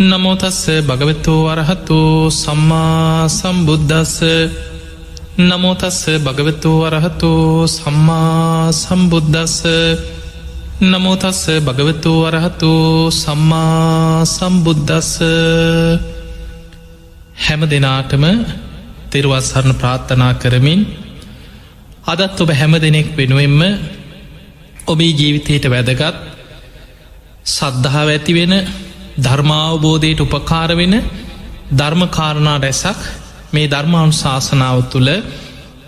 නමෝ තස්ස භගවතු වරහතු සම්මා සම්බුද්දස්ස නමෝ තස්ස භගවතු වරහතු සම්මා සම්බුද්දස්ස නමෝ තස්ස භගවතු වරහතු සම්මා සම්බුද්දස්ස. හැම දෙනාටම තෙරුවන් සරණ ප්‍රාර්ථනා කරමින් අදත් ඔබ හැම දෙනෙක් වෙනුවෙන්ම ඔබේ ජීවිතයට වැදගත් සද්ධාව ඇති වෙන ධර්මාවබෝධයට උපකාර වෙන ධර්මකාරණා රැසක් මේ ධර්මානුශාසනාව තුළ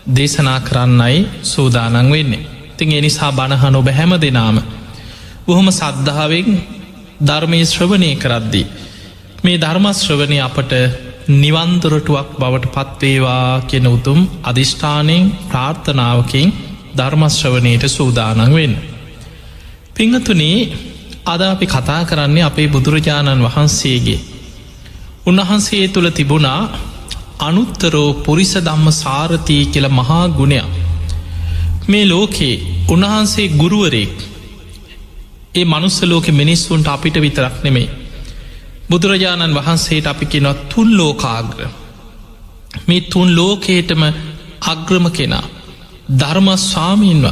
දේශනා කරන්නයි සූදානන් වෙන්නේ. ඉතින් ඒ නිසා බණහන ඔබ හැම දෙනාම බොහොම සද්ධාවෙන් ධර්මය ශ්‍රවණය කරද්දී මේ ධර්මශ්‍රවණය අපට නිවන්දොරටුවක් බවට පත්වේවා කියන උතුම් අධිෂ්ඨානයෙන් ප්‍රාර්ථනාවකින් ධර්මශ්‍රවණයට සූදානන් වෙන්න. පිංහතුනී අද අපි කතා කරන්නේ අපේ බුදුරජාණන් වහන්සේගේ උන්වහන්සේ තුළ තිබුණා අනුත්තරෝ පුරිස ධම්ම සාරථී කියල මහා ගුණයක්. මේ ලෝකේ උන්වහන්සේ ගුරුවරෙක් ඒ මනුස්ස ලෝක මිනිස්සුන්ට අපිට විතරක් නෙමේ බුදුරජාණන් වහන්සේට අපි කෙනවත් තුන් ලෝකාග්‍ර මේ තුන් ලෝකේටම අග්‍රම කෙනා ධර්ම ස්වාමීන්ව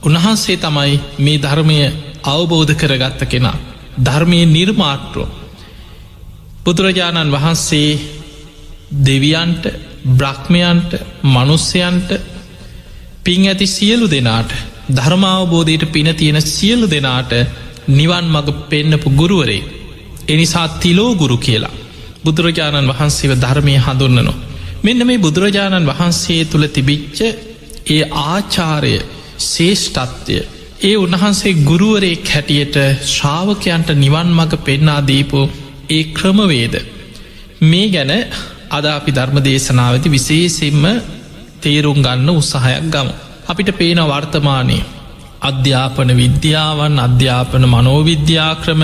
උන්වහන්සේ තමයි මේ ධර්මය අවබෝධ කරගත්ත කෙනා ධර්මය නිර්මාට්‍රෝ. බුදුරජාණන් වහන්සේ දෙවියන්ට බ්‍රහ්මයන්ට මනුස්්‍යයන්ට පින් ඇති සියලු දෙනාට ධර්මාවබෝධයට පින තියෙන සියලු දෙනාට නිවන් මඟ පෙන්නපු ගුරුවරේ. එනිසා තිලෝ ගුරු කියලා බුදුරජාණන් වහන්සේව ධර්මය හඳුන්නනවා. මෙන්න මේ බුදුරජාණන් වහන්සේ තුළ තිබිච්ච ඒ ආචාරය ශේෂ්ඨත්වය ඒ උන්වහන්සේ ගුරුවරයෙක් හැටියට ශ්‍රාවකයන්ට නිවන් මඟ පෙන්නා දීපු ඒ ක්‍රමවේද මේ ගැන අද අපි ධර්ම දේශනාවති විශේෂෙන්ම තේරුම් ගන්න උත්සාහයක් ගම. අපිට පේන වර්තමානයේ අධ්‍යාපන විද්‍යාවන් අධ්‍යාපන මනෝවිද්‍යාක්‍රම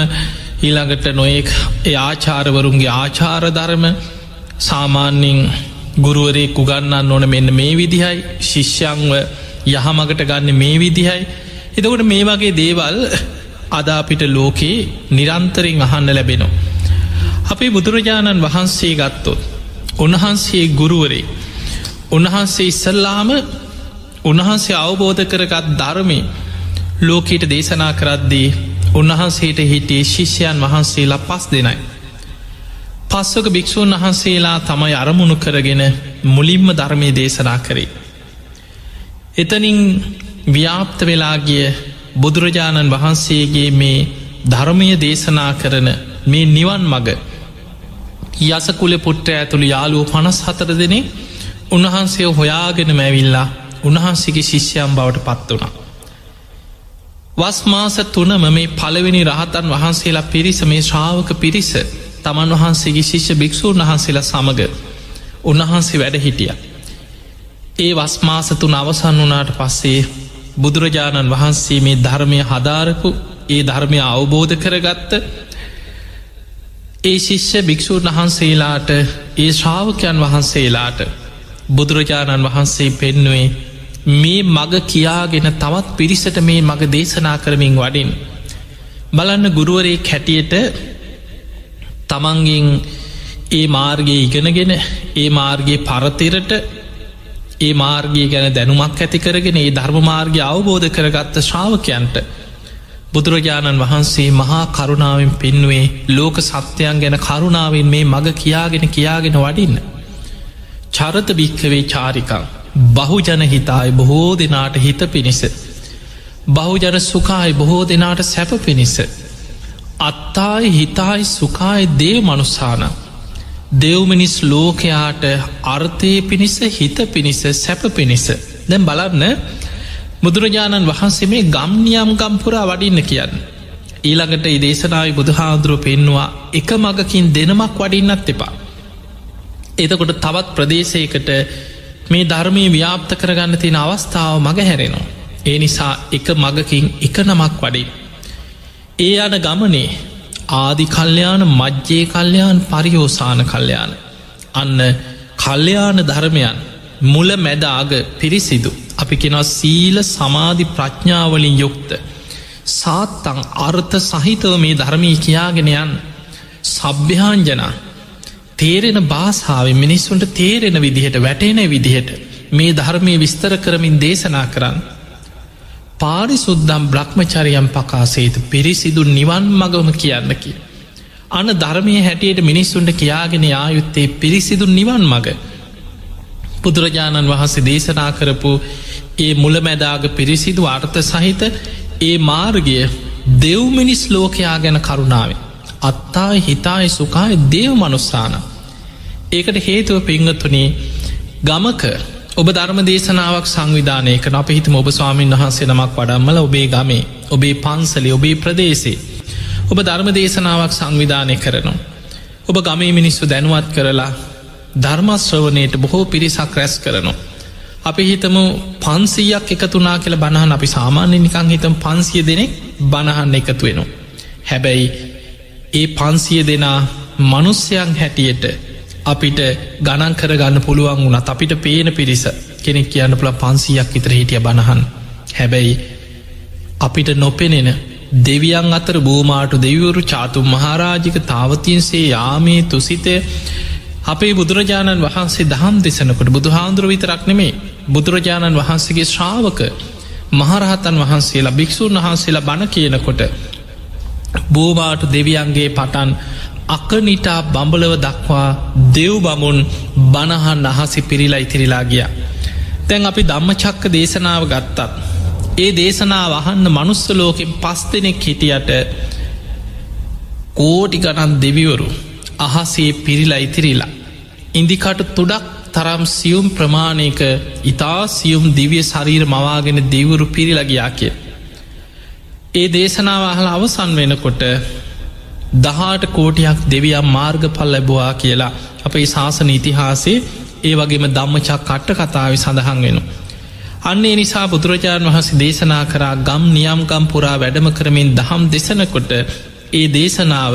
ඊළඟට නොයෙක් ඒ ආචාරවරුන්ගේ ආචාර ධර්ම සාමාන්‍යින් ගුරුවරේ උගන්නන්න ඕන මෙන්න මේ විදිහයි ශිෂ්‍යංව යහමගට ගන්න මේ විදිහයි. එතකොට මේ වගේ දේවල් අද අපිට ලෝකයේ නිරන්තරෙන් අහන්න ලැබෙනවා. අපේ බුදුරජාණන් වහන්සේ ගත්තොත් උන්වහන්සේ ගුරුවරේ උන්වහන්සේ ඉස්සල්ලාම උන්වහන්සේ අවබෝධ කරගත් ධර්මය ලෝකයට දේශනා කරද්දී උන්වහන්සේට හිටියේ ශිෂ්‍යයන් වහන්සේලා 5 දෙනයි. 5ක භික්‍ෂූන් වහන්සේලා තමයි අරමුණු කරගෙන මුලින්ම ධර්මය දේශනා කරේ. එතනින් ව්‍යාප්ත වෙලාගිය බුදුරජාණන් වහන්සේගේ මේ ධර්මය දේශනා කරන මේ නිවන් මග යසකුල පුට්ට ඇතුළු යාලුව 54 දෙනෙ උන්වහන්සේ හොයාගෙන මැවිල්ලා උන්වහන්සේගේ ශිෂ්‍යයම් බවට පත් වුණා. වස්මාස 3ම මේ පළවෙනි රහතන් වහන්සේලා පිරිස මේ ශ්‍රාවක පිරිස තමන් වහන්සේගේ ශිෂ්‍ය භික්‍ෂූන් වහන්සේලා සමඟ උන්වහන්සේ වැඩ හිටිය. ඒ වස්මාස 3 අවසන් වනාට පස්සේ බුදුරජාණන් වහන්සේ මේ ධර්මය හදාරපු ඒ ධර්මය අවබෝධ කරගත්ත ඒ ශිෂ්‍ය භික්‍ෂූන් වහන්සේලාට ඒ ශ්‍රාවකයන් වහන්සේලාට බුදුරජාණන් වහන්සේ පෙන්නුවේ මේ මග කියාගෙන තවත් පිරිසට මේ මග දේශනා කරමින් වඩින්. බලන්න ගුරුවරේ හැටියට තමන්ගෙන් ඒ මාර්ගය ඉගෙනගෙන ඒ මාර්ගයේ පරතිරට ඒ මාර්ගය ගැන දැනුමක් ඇති කරගෙන ඒ ධර්ම මාර්ගය අවබෝධ කරගත්ත ශ්‍රාවකයන්ට බුදුරජාණන් වහන්සේ මහා කරුණාවෙන් පෙන්නුවේ ලෝක සත්‍යයන් ගැන කරුණාවෙන් මේ මග කියාගෙන වඩින්න. චරත භික්කවේ චාරිකං බහුජන හිතායි බොහෝ දෙනාට හිත පිණිස බහුජන සුකායි බොහෝ දෙනාට සැප පිණිස අත්තායි හිතායි සුකායි දේ මනුස්සාන දෙව්මිනිස් ලෝකයාට අර්ථය පිණිස හිත පිණිස සැප පිණිස. දැන් බලන්න බුදුරජාණන් වහන්සේ මේ ගම්නියම් ගම්පුරා වඩින්න කියන්න. ඊළඟට දේශනාව බුදුහාදුරුව පෙන්නවා එක මගකින් දෙනමක් වඩින්නත් එපා. එතකොට තවත් ප්‍රදේශයකට මේ ධර්මය ව්‍යාප්ත කරගන්න තියෙන අවස්ථාව මග හැරෙනවා. ඒ නිසා එක මගකින් එක නමක් වඩින්. ඒ අන ගමනේ ආදි කල්්‍යයාන මජ්්‍යයේ කල්්‍යයාන් පරියෝසාන කල්්‍යයාන අන්න කල්්‍යයාන ධර්මයන් මුල මැදාග පිරිසිදු අපි කෙනවා සීල සමාධි ප්‍රඥාවලින් යුක්ත සාත්තං අර්ථ සහිතව මේ ධර්මී කියාගෙනයන් සභ්‍යාංජනා තේරෙන භාෂාවෙන් මිනිස්සුන්ට තේරෙන විදිහට වැටෙන විදිහට මේ ධර්මය විස්තර කරමින් දේශනා කරන්න. පාරිසුද්දම් බ්‍රහ්මචරියම් පකාසේත පිරිසිදු නිවන් මගම කියන්න කිය. අන ධර්මය හැටියට මිනිස්සුන්ට කියාගෙන ආයුත්තේ පිරිසිදු නිවන් මග. බුදුරජාණන් වහන්සේ දේශනා කරපු ඒ මුලමැදාග පිරිසිදු අර්ථ සහිත ඒ මාර්ගය දෙව්මිනිස් ලෝකයා ගැන කරුණාවේ. අත්තායි හිතායි සුකායි දේව මනුස්සාන. ඒකට හේතුව පිංගතුනේ ගමක ඔබ ධර්ම දේශනාවක් සංවිධානය කන අප හිතම ඔබ ස්වාමීන් වහන්සේ නමක් වඩම්මල ඔබේ ගමේ ඔබේ පන්සලි ඔබේ ප්‍රදේශේ ඔබ ධර්ම දේශනාවක් සංවිධානය කරනවා. ඔබ ගමේ මිනිස්සු දැනුවත් කරලා ධර්මශ්‍රවනයට බොහෝ පිරිසක් රැස් කරනවා. අපි හිතම 500ක් එකතුනා කියල බණහන් අපි සාමාන්‍ය නිකං හිතම 500 දෙනෙක් බණහන්න එකතු වෙනවා. හැබැයි ඒ 500 දෙනා මනුස්්‍යයන් හැටියට අපිට ගණන් කරගන්න පුළුවන් වුණත් අපිට පේන පිරිස කෙනෙක් කියන්න පුළ 500ක් විතර හිටිය බණහන්. හැබැයි අපිට නොපෙනෙන දෙවියන් අතර බූමාටු දෙවිවරු චාතු මහාරාජික තාවතින්සේ යාමේ තුසිතය අපේ බුදුරජාණන් වහන්සේ දහම් දෙසනකොට බුදුහාන්දුර විතරක් නෙමේ බුදුරජාණන් වහන්සේගේ ශ්‍රාවක මහරහතන් වහන්සේලා භික්‍ෂූන් වහන්සේලා බණ කියනකොට බෝවාට දෙවියන්ගේ පටන් අකනිටා බඹලව දක්වා දෙව් බමුන් බණහන් අහසි පිරිලා ඉතිරිලා ගිය. තැන් අපි ධම්මචක්ක දේශනාව ගත්තත්. ඒ දේශනාව අහන්න මනුස්සලෝකෙන් 5 දෙනෙක් හිටියට කෝටි ගණන් දෙවිවරු අහසේ පිරිලා ඉතිරිලා. ඉන්දිකට තුඩක් තරම් සියුම් ප්‍රමාණයක ඉතා සියුම් දිවිය ශරීර මවාගෙන දෙවරු පිරිලගයා කිය. ඒ දේශනාව අහල අවසන් වෙනකොට 18 කෝටියක් දෙවියම් මාර්ගඵල් ලැබවා කියලා අපේ ශාසන ඉතිහාසේ ඒ වගේම ධම්මචක් කට්ට කතාව සඳහන් වෙන. අන්නේ නිසා බුදුරජාණන් වහන්සේ දේශනා කරා ගම් නියම්ගම් පුරා වැඩම කරමින් දහම් දෙසනකොට ඒ දේශනාව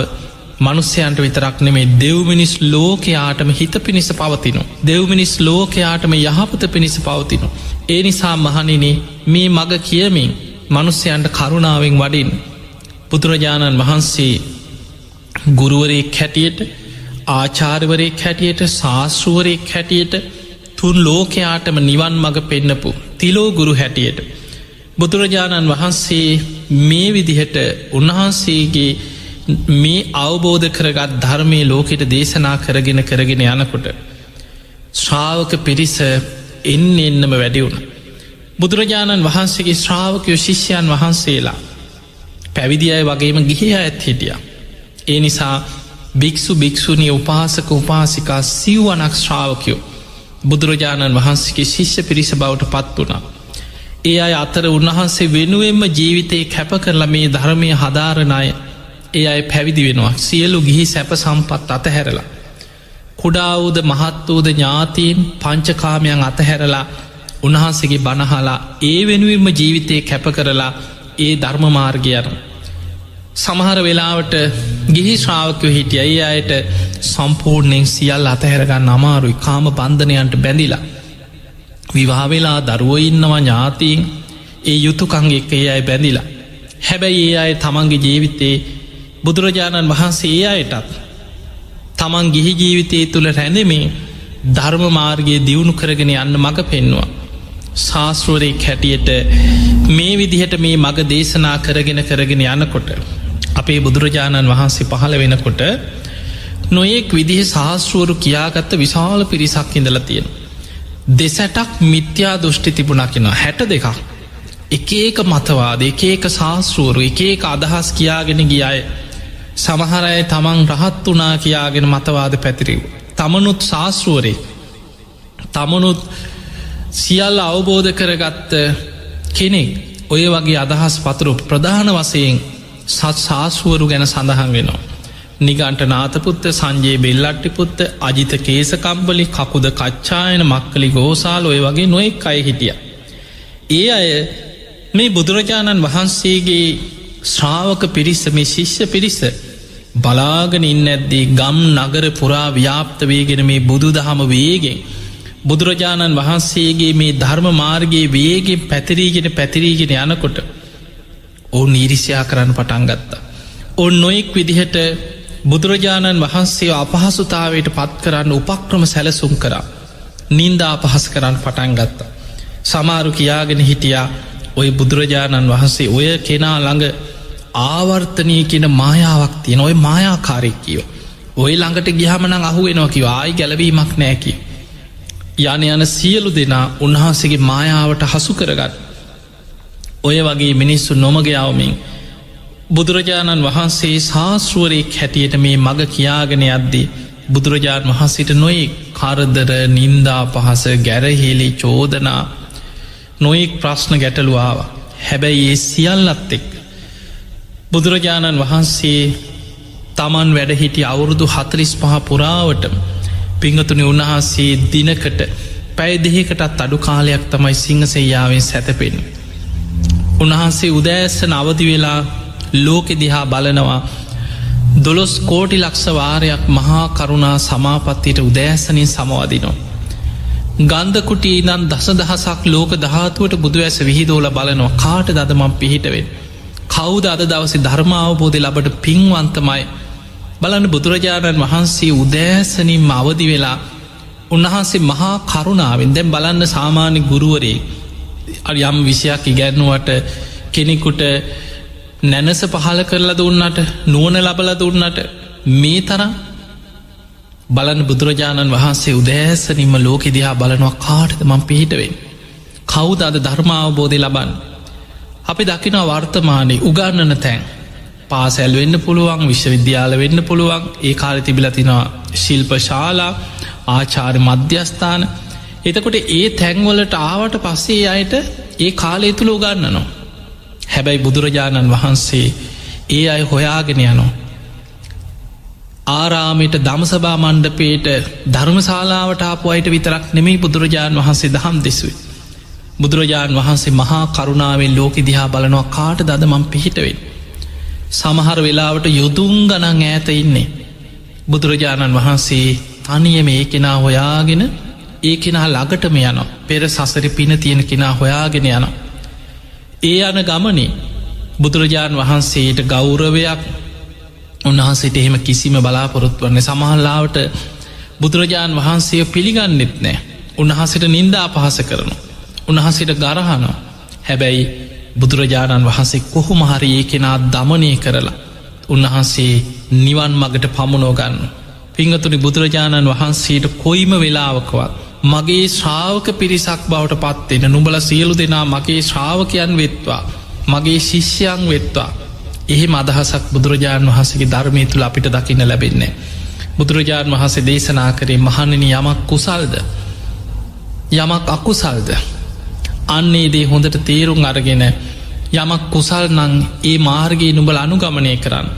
මනුස්්‍යයන්ට විතරක් නෙමේ දෙව්මිනිස් ලෝකයාටම හිත පිණිස පවතිනු. දෙව්මිනිස් ලෝකයාටම යහපත පිණිස පවතිනු. ඒ නිසා මහනිනි මේ මග කියමින් මනුස්්‍යයන්ට කරුණාවෙන් වඩින් බුදුරජාණන් වහන්සේ ගුරුවරයෙක් හැටියට ආචාර්වරයෙක් හැටියට ශාස්ෘුවරයෙක් හැටියට තුන් ලෝකයාටම නිවන් මඟ පෙන්නපු තිලෝ ගුරු හැටියට. බුදුරජාණන් වහන්සේ මේ විදිහට උන්වහන්සේගේ මේ අවබෝධ කරගත් ධර්මය ලෝකෙට දේශනා කරගෙන යනකොට ශ්‍රාවක පිරිස එන්නම වැඩිවුණ. බුදුරජාණන් වහන්සේගේ ශ්‍රාවකයෝ ශිෂ්‍යයන් වහන්සේලා පැවිදි අය වගේම ගිහිය ඇත් හිටිය. ඒ නිසා භික්‍ෂු භික්‍ෂුණී උපාසක උපාසිකා සිව්වනක් ශ්‍රාවකයෝ බුදුරජාණන් වහන්සේගේ ශිෂ්‍ය පිරිස බවට පත් වුණා. ඒ අය අතර උන්වහන්සේ වෙනුවෙන්ම ජීවිතය කැප කරලා මේ ධර්මය හදාරණය ඒ අය පැවිදි වෙනවා. සියලු ගිහි සැප සම්පත් අතහැරලා. කුඩාවූද මහත්වූද ඥාතීන් පංචකාමයන් අතහැරලා උන්වහන්සේගේ බණහලා ඒ වෙනුවෙන්ම ජීවිතය කැප කරලා ඒ ධර්ම මාර්ගයන. සමහර වෙලාවට ගිහි ශ්‍රාවකයෝ හිටිය ඒ අයට සම්පූර්ණයෙන් සියල් අතහැරගන්න අමාරුයි කාම බන්ධනයන්ට බැඳිලා. විවාහවෙලා දරුවෝ ඉන්නවා ඥාතීන් ඒ යුතුකං එක්ක ඒ අය බැඳිලා. හැබැයි ඒ අය තමන්ගේ ජීවිතේ බුදුරජාණන් වහන්සේ ඒ අයටත් තමන් ගිහි ජීවිතය තුළ රැඳෙමින් ධර්ම මාර්ගයේ දියුණු කරගෙන යන්න මඟ පෙන්නවා. ශාස්ෘවරයෙක් හැටියට මේ විදිහට මේ මඟ දේශනා කරගෙන යනකොට අපේ බුදුරජාණන් වහන්සේ පහළ වෙනකොට නොයෙක් විදිහ ශාස්ෘවරු කියාගත්ත විශාල පිරිසක් ඉඳලා තියෙන. දෙසැටක් මිත්‍යා දෘෂ්ටි තිබුණකිනවා 62ක්. එක මතවාද එක ශාස්ෘවරු එක අදහස් කියාගෙන ගියයි සමහරය තමන් රහත් වනා කියාගෙන මතවාද පැතිරව. තමනුත් ශාස්ෘුවරේ තමනුත් සියල්ල අවබෝධ කරගත්ත කෙනෙක් ඔය වගේ අදහස් පතුරු ප්‍රධාන වසයෙන් සත් ශාස්ෘුවරු ගැන සඳහන් වෙනවා. නිගන්ට නාතපුත්ත සංජයේ බෙල්ලට්ටිපුත්ත අජිත කේසකම්බලි කකුද කච්චායන මක්කලි ගෝසාල ඔය වගේ නොෙක් අය හිටිය. ඒ අය මේ බුදුරජාණන් වහන්සේගේ ශ්‍රාවක පිරිස මේ ශිෂ්‍ය පිරිස බලාගෙන ඉන්න ඇද්දී ගම් නගර පුරා ව්‍යාප්ත වේගෙන මේ බුදු දහම වේගෙන් බුදුරජාණන් වහන්සේගේ මේ ධර්ම මාර්ගයේ වේගෙන් පැතිරීගෙන යනකොට ඔවුන් ඊරිසියා කරන්න පටන් ගත්තා. ඔවුන් නොයෙක් විදිහට බුදුරජාණන් වහන්සේ අපහසුතාවයට පත් කරන්න උපක්‍රම සැලසුම් කරා. නින්දා අපහස් කරන්න පටන් ගත්ත. සමාරු කියාගෙන හිටියා ඔය බුදුරජාණන් වහන්සේ ඔය කෙනා ළඟ ආවර්තනය කියන මායාවක් තියෙන ඔය මායාකාරෙක් කියෝ. ඔය ළඟට ගිහමනං අහුවෙනවා කිව ආයි ගැලවීමක් නෑකි. යන යන සියලු දෙනා උන්වහන්සේගේ මායාවට හසු කරගත්. ඔය වගේ මිනිස්සු නොමගයාවමින් බුදුරජාණන් වහන්සේ ශාස්ෘුවරෙක් හැටියට මේ මග කියාගෙන යද්දී බුදුරජාණන් වහන්සේට නොයි කරදර නින්දා පහස ගැරහිලි චෝදනා නොයෙක් ප්‍රශ්න ගැටලුවාව. හැබැයි ඒ සියල්ලත් එක් බුදුරජාණන් වහන්සේ තමන් වැඩහිටි අවුරුදු 45 පුරාවට පිංගතුනි උන්වහන්සේ දිනකට පැය දෙකකටත් අඩු කාලයක් තමයි සිංහසෙයාවෙන් සැතපෙන්. උන්වහන්සේ උදෑස්සන අවදි වෙලා ලෝකෙ දිහා බලනවා 12 කෝටි ලක්ෂ වාරයක් මහා කරුණා සමාපත්තියට උදෑසනින් සමවදිනවා. ගන්ධකුටි ඉදන් දසදහසක් ලෝක ධාතුවට බුදු ඇස විහිදෝල බලනවා කාට දදමම් පිහිටවෙන්. කවුද අද දවසේ ධර්මාවබෝධය ලබට පින්වන්තමයි. බලන්න බුදුරජාණන් වහන්සේ උදෑසනින් අවදි වෙලා උන්වහන්සේ මහා කරුණාවෙන් දැන් බලන්න සාමාන්‍ය ගුරුවරේ යම් විෂයක් ඉගැන්නුවට කෙනෙකුට නැනස පහල කරලා දුන්නට නුවන ලබල දුන්නට මේ තරම් බලන්න බුදුරජාණන් වහන්සේ උදෑසනින්ම ලෝකෙ දිහා බලනවා කාටද මං පිහිටවෙන්. කවුද අද ධර්මාවබෝධය ලබන්න. අපි දකිනවා වර්තමානයේ උගන්නන තැන් පාසැල් වෙන්න පුළුවන් විශ්වවිද්‍යාල වෙන්න පුළුවන් ඒ කාල තිබිලතිනවා ශිල්ප ශාලා ආචාර්ය මධ්‍යස්ථාන එතකොට ඒ තැන්වලට ආවට පස්සේ අයට ඒ කාලය තුළ උගන්නනවා. හැබැයි බුදුරජාණන් වහන්සේ ඒ අය හොයාගෙන යනවා. ආරාමයට දමසභා මණ්ඩපේට ධර්මශාලාවට ආපු අයට විතරක් නෙමෙයි බුදුරජාණන් වහන්සේ දහම් දෙසුවේ. බුදුරජාණන් වහන්සේ මහා කරුණාවෙන් ලෝකෙ දිහා බලනවා කාට දද මං පිහිටවෙන්. සමහර වෙලාවට යුදුන් ගණන් ඈත ඉන්නේ. බුදුරජාණන් වහන්සේ තනියම ඒ කෙනා හොයාගෙන ඒ කෙනා ළඟටම යනවා. පෙර සසර පින තියෙන කෙනා හොයාගෙන යනවා. ඒ යන ගමනේ බුදුරජාණන් වහන්සේට ගෞරවයක් උන්වහන්සේට එහෙම කිසිම බලාපොරොත්තු වන්නේ සමහල්ලාවට බුදුරජාණන් වහන්සේ පිළිගන්නෙත් නෑ. උන්වහන්සේට නින්දා අපහාස කරනවා. උන්වහන්සේට ගරහනවා. හැබැයි බුදුරජාණන් වහන්සේ කොහොම හරි ඒ කෙනා දමනය කරලා උන්වහන්සේ නිවන් මගට පමුණෝගන්න. පිංගතුනි බුදුරජාණන් වහන්සේට කොයිම වෙලාවකවත් මගේ ශ්‍රාවක පිරිසක් බවට පත්වෙන නුඹල සියලු දෙනා මගේ ශ්‍රාවකයන් වෙත්වා මගේ ශිෂ්‍යයන් වෙත්වා එහෙම අදහසක් බුදුරජාණන් වහන්සේගේ ධර්මය තුළ අපිට දකින්න ලැබෙන්නේ. බුදුරජාණන් වහන්සේ දේශනා කරේ මහණෙනි යමක් කුසල්ද යමක් අකුසල්ද අන්නේ දේ හොඳට තේරුම් අරගෙන යමක් කුසල් නං ඒ මාර්ගයේ නුඹල අනුගමනය කරන්න.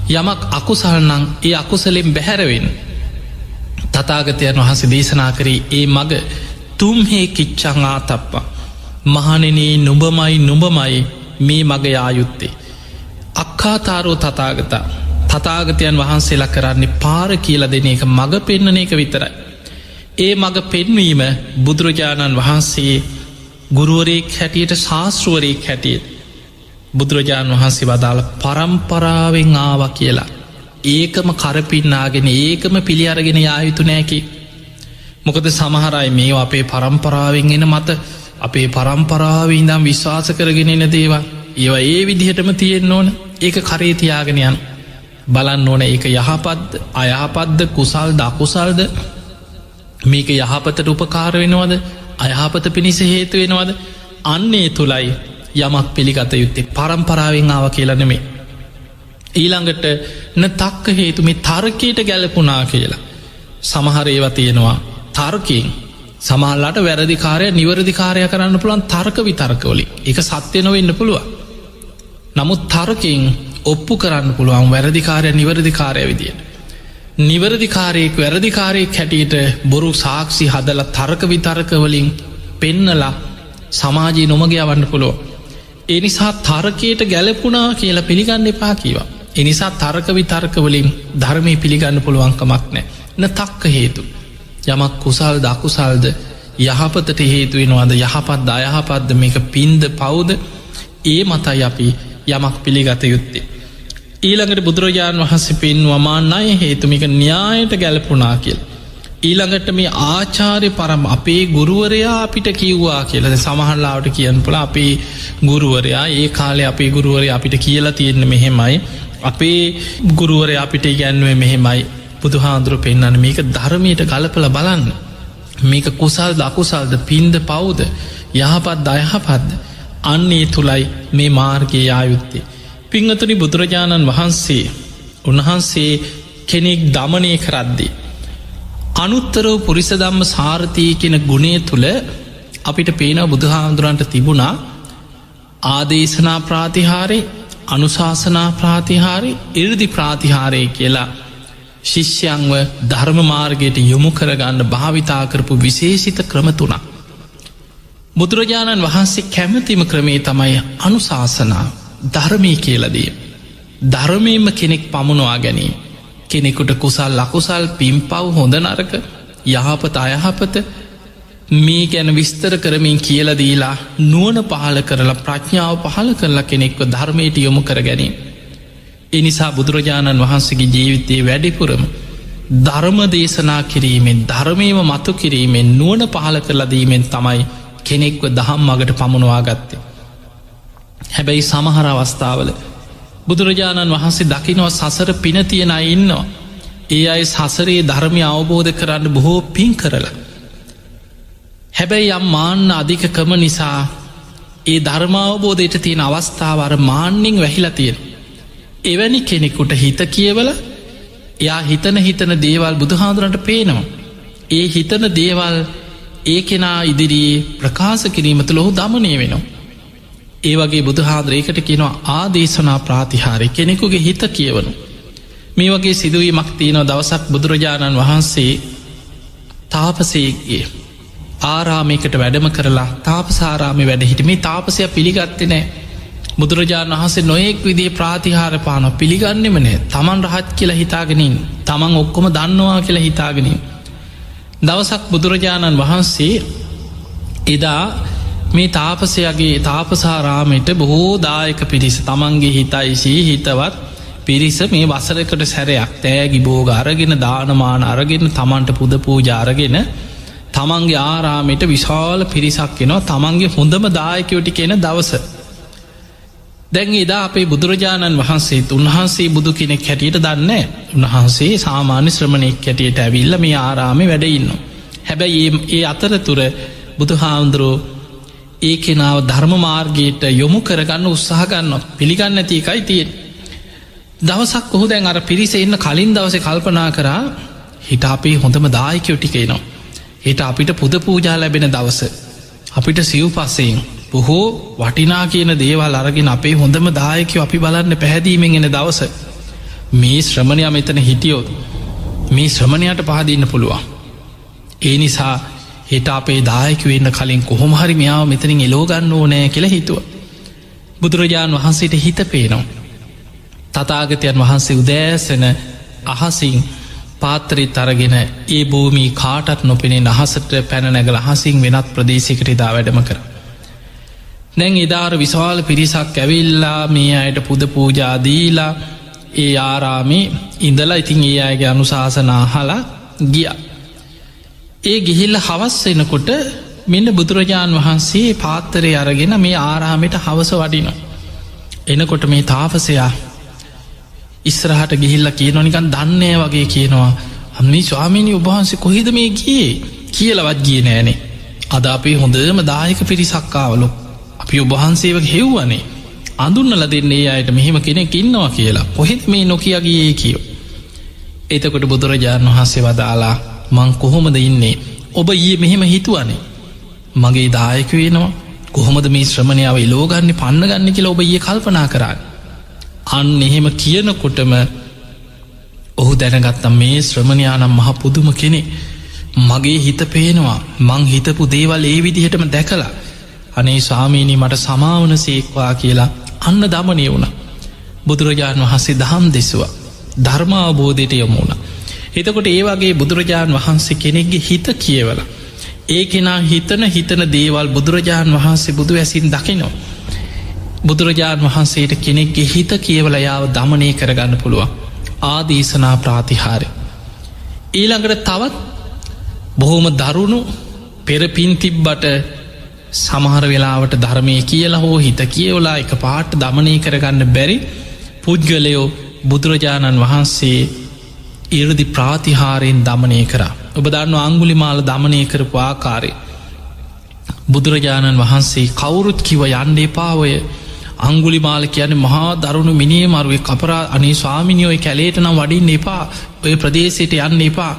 යමක් අකුසල් නං ඒ අකුසලෙන් බැහැරවෙන්. තථාගතයන් වහන්සේ දේශනා කරේ ඒ මග තුම්හේ කිච්චං ආතප්පා මහණෙනි නුඹමයි මේ මග යායුත්තේ. අක්ඛාතාරෝ තථාගතයන් වහන්සේලා කරන්නේ පාර කියලා දෙන එක මග පෙන්නන එක විතරයි. ඒ මග පෙන්වීම බුදුරජාණන් වහන්සේ ගුරුවරයෙක් හැටියට ශාස්තෘවරයෙක් හැටියට බුදුරජාණන් වහන්සේ වදාළ පරම්පරාවෙන් ආව කියලා. ඒකම කරපින්නාගෙන ඒකම පිළි අරගෙන යායුතු නෑකි. මොකද සමහරයි මේ අපේ පරම්පරාවෙන් එන මත අපේ පරම්පරාවෙන්දම් විශ්වාස කරගෙන එන දේවා ඒවා ඒ විදිහටම තියෙන්න්න ඕන ඒක කරේ තියාගෙන යන බලන්න ඕන ඒක යහපත්ද අයහපත්ද කුසල්ද අකුසල්ද මේක යහපතට උපකාර වෙනවද අයහපත පිණිස හේතු වෙනවද අන්නේ තුළයි යමක් පිළිගත යුත්තේ පරම්පරාවෙන් ආව කියලනෙමේ. ඊළඟට න තක්ක හේතු මේ තර්කයට ගැලපුනා කියලා. සමහර ඒවා තියෙනවා තර්කයෙන් සමහල්ලාට වැරදිකාරය නිවරදිකාරය කරන්න පුළුවන් තර්ක විතර්කවලින් එක සත්‍යය නොවෙන්න පුළුවන්. නමුත් තර්කයෙන් ඔප්පු කරන්න පුළුවන් වැරදිකාරය නිවරදිකාරය විදියට. නිවරදිකාරයෙක් වැරදිකාරයෙක් හැටියට බොරු සාක්ෂි හදල තර්ක විතර්කවලින් පෙන්නලා සමාජී නොමග යවන්න පුළුව. එනිසා තර්කයට ගැලපුනා කියලා පිළිගන්න එපා කීවා. එනිසා තර්ක විතර්කවලින් ධර්මය පිළිගන්න පුළුවන්කමක් නෑ න තක්ක හේතු. යමක් කුසල් දකුසල්ද යහපතට හේතුවෙනවාද යහපත් අයහපත්ද මේක පින්ද පවුද ඒ මතයි අපි යමක් පිළිගත යුත්තේ. ඊළඟට බුදුරජාණන් වහන්සේ පෙන්වුවා ණය හේතුමික න්‍යායට ගැලපුණා කියලා. ඊළඟට මේ ආචාර්ය පරම අපේ ගුරුවරයා අපිට කිව්වා කියලා. සමහරලාවට කියන්න පුළුවන් අපේ ගුරුවරයා ඒ කාලේ අපේ ගුරුවරයා අපිට කියලා තියෙන්නේ මෙහෙමයි. අපේ ගුරුවරයා අපිට ඉගැන්වුවේ මෙහෙමයි. බුදුහාඳුරු පෙන්වන්නේ මේක ධර්මයට ගලපලා බලන්න. මේක කුසල්ද අකුසල්ද පින්ද පවුද යහපත්ද අයහපත්ද අන්නේ තුලයි මේ මාර්ගයේ ආයුත්තේ. පින්වතුනි බුදුරජාණන් වහන්සේ උන්වහන්සේ කෙනෙක් දමනය කරද්දී අනුත්තරව පුරිස ධම්ම සාරථී කියන ගුණය තුල අපිට පේනවා බුදුහාඳුරන්ට තිබුණා ආදේශනා ප්‍රාතිහාරේ අනුශාසනා ප්‍රාතිහාරේ ඉර්ධි ප්‍රාතිහාරේ කියලා ශිෂ්‍යයන්ව ධර්ම මාර්ගයට යොමු කරගන්න භාවිතා කරපු විශේෂිත ක්‍රම තුනක්. බුදුරජාණන් වහන්සේ කැමතිම ක්‍රමේ තමයි අනුශාසනා ධර්මී කියලදී. ධර්මයෙන්ම කෙනෙක් පමුණවා ගැනීම. කෙනෙකුට කුසල් අකුසල් පිම්පව් හොඳ නරක යහපත අයහපත මේ ගැන විස්තර කරමින් කියලා දීලා නුවණ පහළ කරලා ප්‍රඥාව පහළ කරලා කෙනෙක්ව ධර්මයට යොමු කර ගැනීම. එනිසා බුදුරජාණන් වහන්සේගේ ජීවිතයේ වැඩිපුරම ධර්ම දේශනා කිරීමෙන් ධර්මයම මතු කිරීමෙන් නුවණ පහළ කරලා දීමෙන් තමයි කෙනෙක්ව දහම් මගට පමුණවා ගත්තේ. හැබැයි සමහර අවස්ථාවල බුදුරජාණන් වහන්සේ දකිනවා සසර පින තියෙන අය ඉන්නවා. ඒ අය සසරේ ධර්මය අවබෝධ කරන්න බොහෝ පින් කරලා. හැබැයි යම් මාන්න අධිකකම නිසා ඒ ධර්මාවබෝධයට තියෙන අවස්ථාව අර මාන්නෙන් වැහිලා තියෙන. එවැනි කෙනෙකුට හිත කියවල එයා හිතන දේවල් බුදුහාඳුරන්ට පේනවා. ඒ හිතන දේවල් ඒ කෙනා ඉදිරියේ ප්‍රකාශ කිරීම තුළ ඔහු දමනය වෙනවා. ඒ වගේ බුදුහාඳුරේකට කියනවා ආදේශනා ප්‍රාතිහාරය කෙනෙකුගේ හිත කියවනු. මේ වගේ සිදුවීමක් තියෙනවා. දවසක් බුදුරජාණන් වහන්සේ තාපසයෙක්ගේ ආරාමයකට වැඩම කරලා තාපසාරාමේ වැඩ හිට මේ තාපසය පිළිගත්තේ නෑ. බුදුරජාණන් වහන්සේ නොයෙක් විදිේ ප්‍රාතිහාර පාන පිළිගන්නෙම නෑ. තමන් රහත් කියලා හිතාගෙනින් තමන් ඔක්කොම දන්නවා කියලා හිතාගෙනින්. දවසක් බුදුරජාණන් වහන්සේ එදා මේ තාපසයගේ තාපසාරාමයට බොහෝ දායක පිරිස තමන්ගේ හිතයිසී හිතවත් පිරිස මේ වසරකට සැරයක් තෑගි බෝග අරගෙන දානමාන අරගෙන තමන්ට පුද පූජාරගෙන තමන්ගේ ආරාමයට විශාල පිරිසක් වෙනවා. තමන්ගේ හොඳම දායකයෝටි කියෙන දවස. දැන් එදා අපේ බුදුරජාණන් වහන්සේ උන්වහන්සේ බුදු කෙනෙක් හැටියට දන්න. උන්වහන්සේ සාමාන්‍ය ශ්‍රමණෙක් හැටියට ඇවිල්ල මේ ආරාමේ වැඩඉන්න. හැබැයි ඒ අතරතුර බුදුහාමුදුරෝ ඒ කෙනාව ධර්ම මාර්ගයට යොමු කරගන්න උත්සාහගන්න පිළිගන්න ඇති එකයි තියෙන්. දවසක් කොහු දැන් අර පිරිස එන්න කලින් දවස කල්පනා කරා හිට අපේ හොඳම දායකයෝ ටිකේනවා. හිට අපිට පුද පූජා ලැබෙන දවස. අපිට සිව් පස්සයෙන් බොහෝ වටිනා කියන දේවල් අරගෙන අපේ හොඳම දායකයෝ අපි බලන්න පැහැදීමෙන් එන දවස. මේ ශ්‍රමණයා මෙතන හිටියොත් මේ ශ්‍රමණයට පහදින්න පුළුවන්. ඒ නිසා හිට අපේ දායකවෙන්න කලින් කොහොමහරි මෙයාව මෙතනින් එලෝගන්න ඕනෑ කියලා හිතුව. බුදුරජාණන් වහන්සේට හිත පේනවා. තථාගතයන් වහන්සේ උදෑසන අහසින් පාත්‍රෙත් අරගෙන ඒ භූමී කාටත් නොපෙනෙන අහසට පැනනැගල අහසින් වෙනත් ප්‍රදේශයකට එදා වැඩම කර. දැන් එදාර විශාල පිරිසක් ඇවිල්ලා මේ අයට පුද පූජාදීලා ඒ ආරාමේ ඉඳලා ඉතින් ඒ අයගේ අනුශාසනාහලා ගිය. ඒ ගිහිල්ල හවස් වෙනකොට මෙන්න බුදුරජාණන් වහන්සේ පාත්තරය අරගෙන මේ ආරාමයට හවස වඩිනවා. එනකොට මේ තාපසයා ඉස්සරහට ගිහිල්ල කියනවා නිකන් දන්නේ වගේ කියනවා අම්නි ස්වාමීනි ඔබහන්සේ කොහිද මේ ගියේ කියලවත් ගියේ නෑනේ. අද අපේ හොඳම දායක පිරිසක්කාවලු අපි ඔබහන්සේව හෙව්වනේ අඳුන්නල දෙන්නේ අයට මෙහෙම කෙනෙක් ඉන්නවා කියලා කොහෙත් මේ නොකිය ගියේ කියෝ. එතකොට බුදුරජාණන් වහන්සේ වදාලා මං කොහොමද ඉන්නේ ඔබ ඊයේ මෙහෙම හිතුවනේ මගේ දායක වෙනවා කොහොමද මේ ශ්‍රමණයාව ඉලෝගන්නේ පන්න ගන්න කියලා ඔබ ඊයේ කල්පනා කරන්නේ. අන්න එහෙම කියනකොටම ඔහු දැනගත්තා මේ ශ්‍රමණයානම් මහ පුදුම කෙනෙක්. මගේ හිත පේනවා මං හිතපු දේවල් ඒ විදිහටම දැකලා අනේ ස්වාමීනි මට සමාවන සේක්වා කියලා අන්න දමනය වුණ. බුදුරජාණන් වහන්සේ දහම් දෙසවා ධර්මාවබෝධයට යොමු වුණ. එතකොට ඒ වගේ බුදුරජාණන් වහන්සේ කෙනෙක්ගේ හිත කියවල ඒ කෙනා හිතන දේවල් බුදුරජාණන් වහන්සේ බුදු ඇසින් දකිනවා. බුදුරජාණන් වහන්සේට කෙනෙක්ගේ හිත කියවල යාව දමනය කරගන්න පුළුවන් ආදීසනා ප්‍රාතිහාරය. ඊළඟට තවත් බොහොම දරුණු පෙරපින් තිබ්බට සමහර වෙලාවට ධර්මය කියලා හෝ හිත කියවලා එක පාට දමනය කරගන්න බැරි පුද්ගලයෝ බුදුරජාණන් වහන්සේ ඉරදි ප්‍රාතිහාරයෙන් දමනය කරා. ඔබ දන්න අංගුලිමාල දමනය කරපු ආකාරය. බුදුරජාණන් වහන්සේ කවුරුත් කිව යන්න එපාවය අංගුලිමාල කියන මහා දරුණු මිනිේ මරුවේ කපරා අනේ ස්වාමිනියෝය කැලේට නම් වඩින්න එපා ඔය ප්‍රදේශයට යන්න එපා.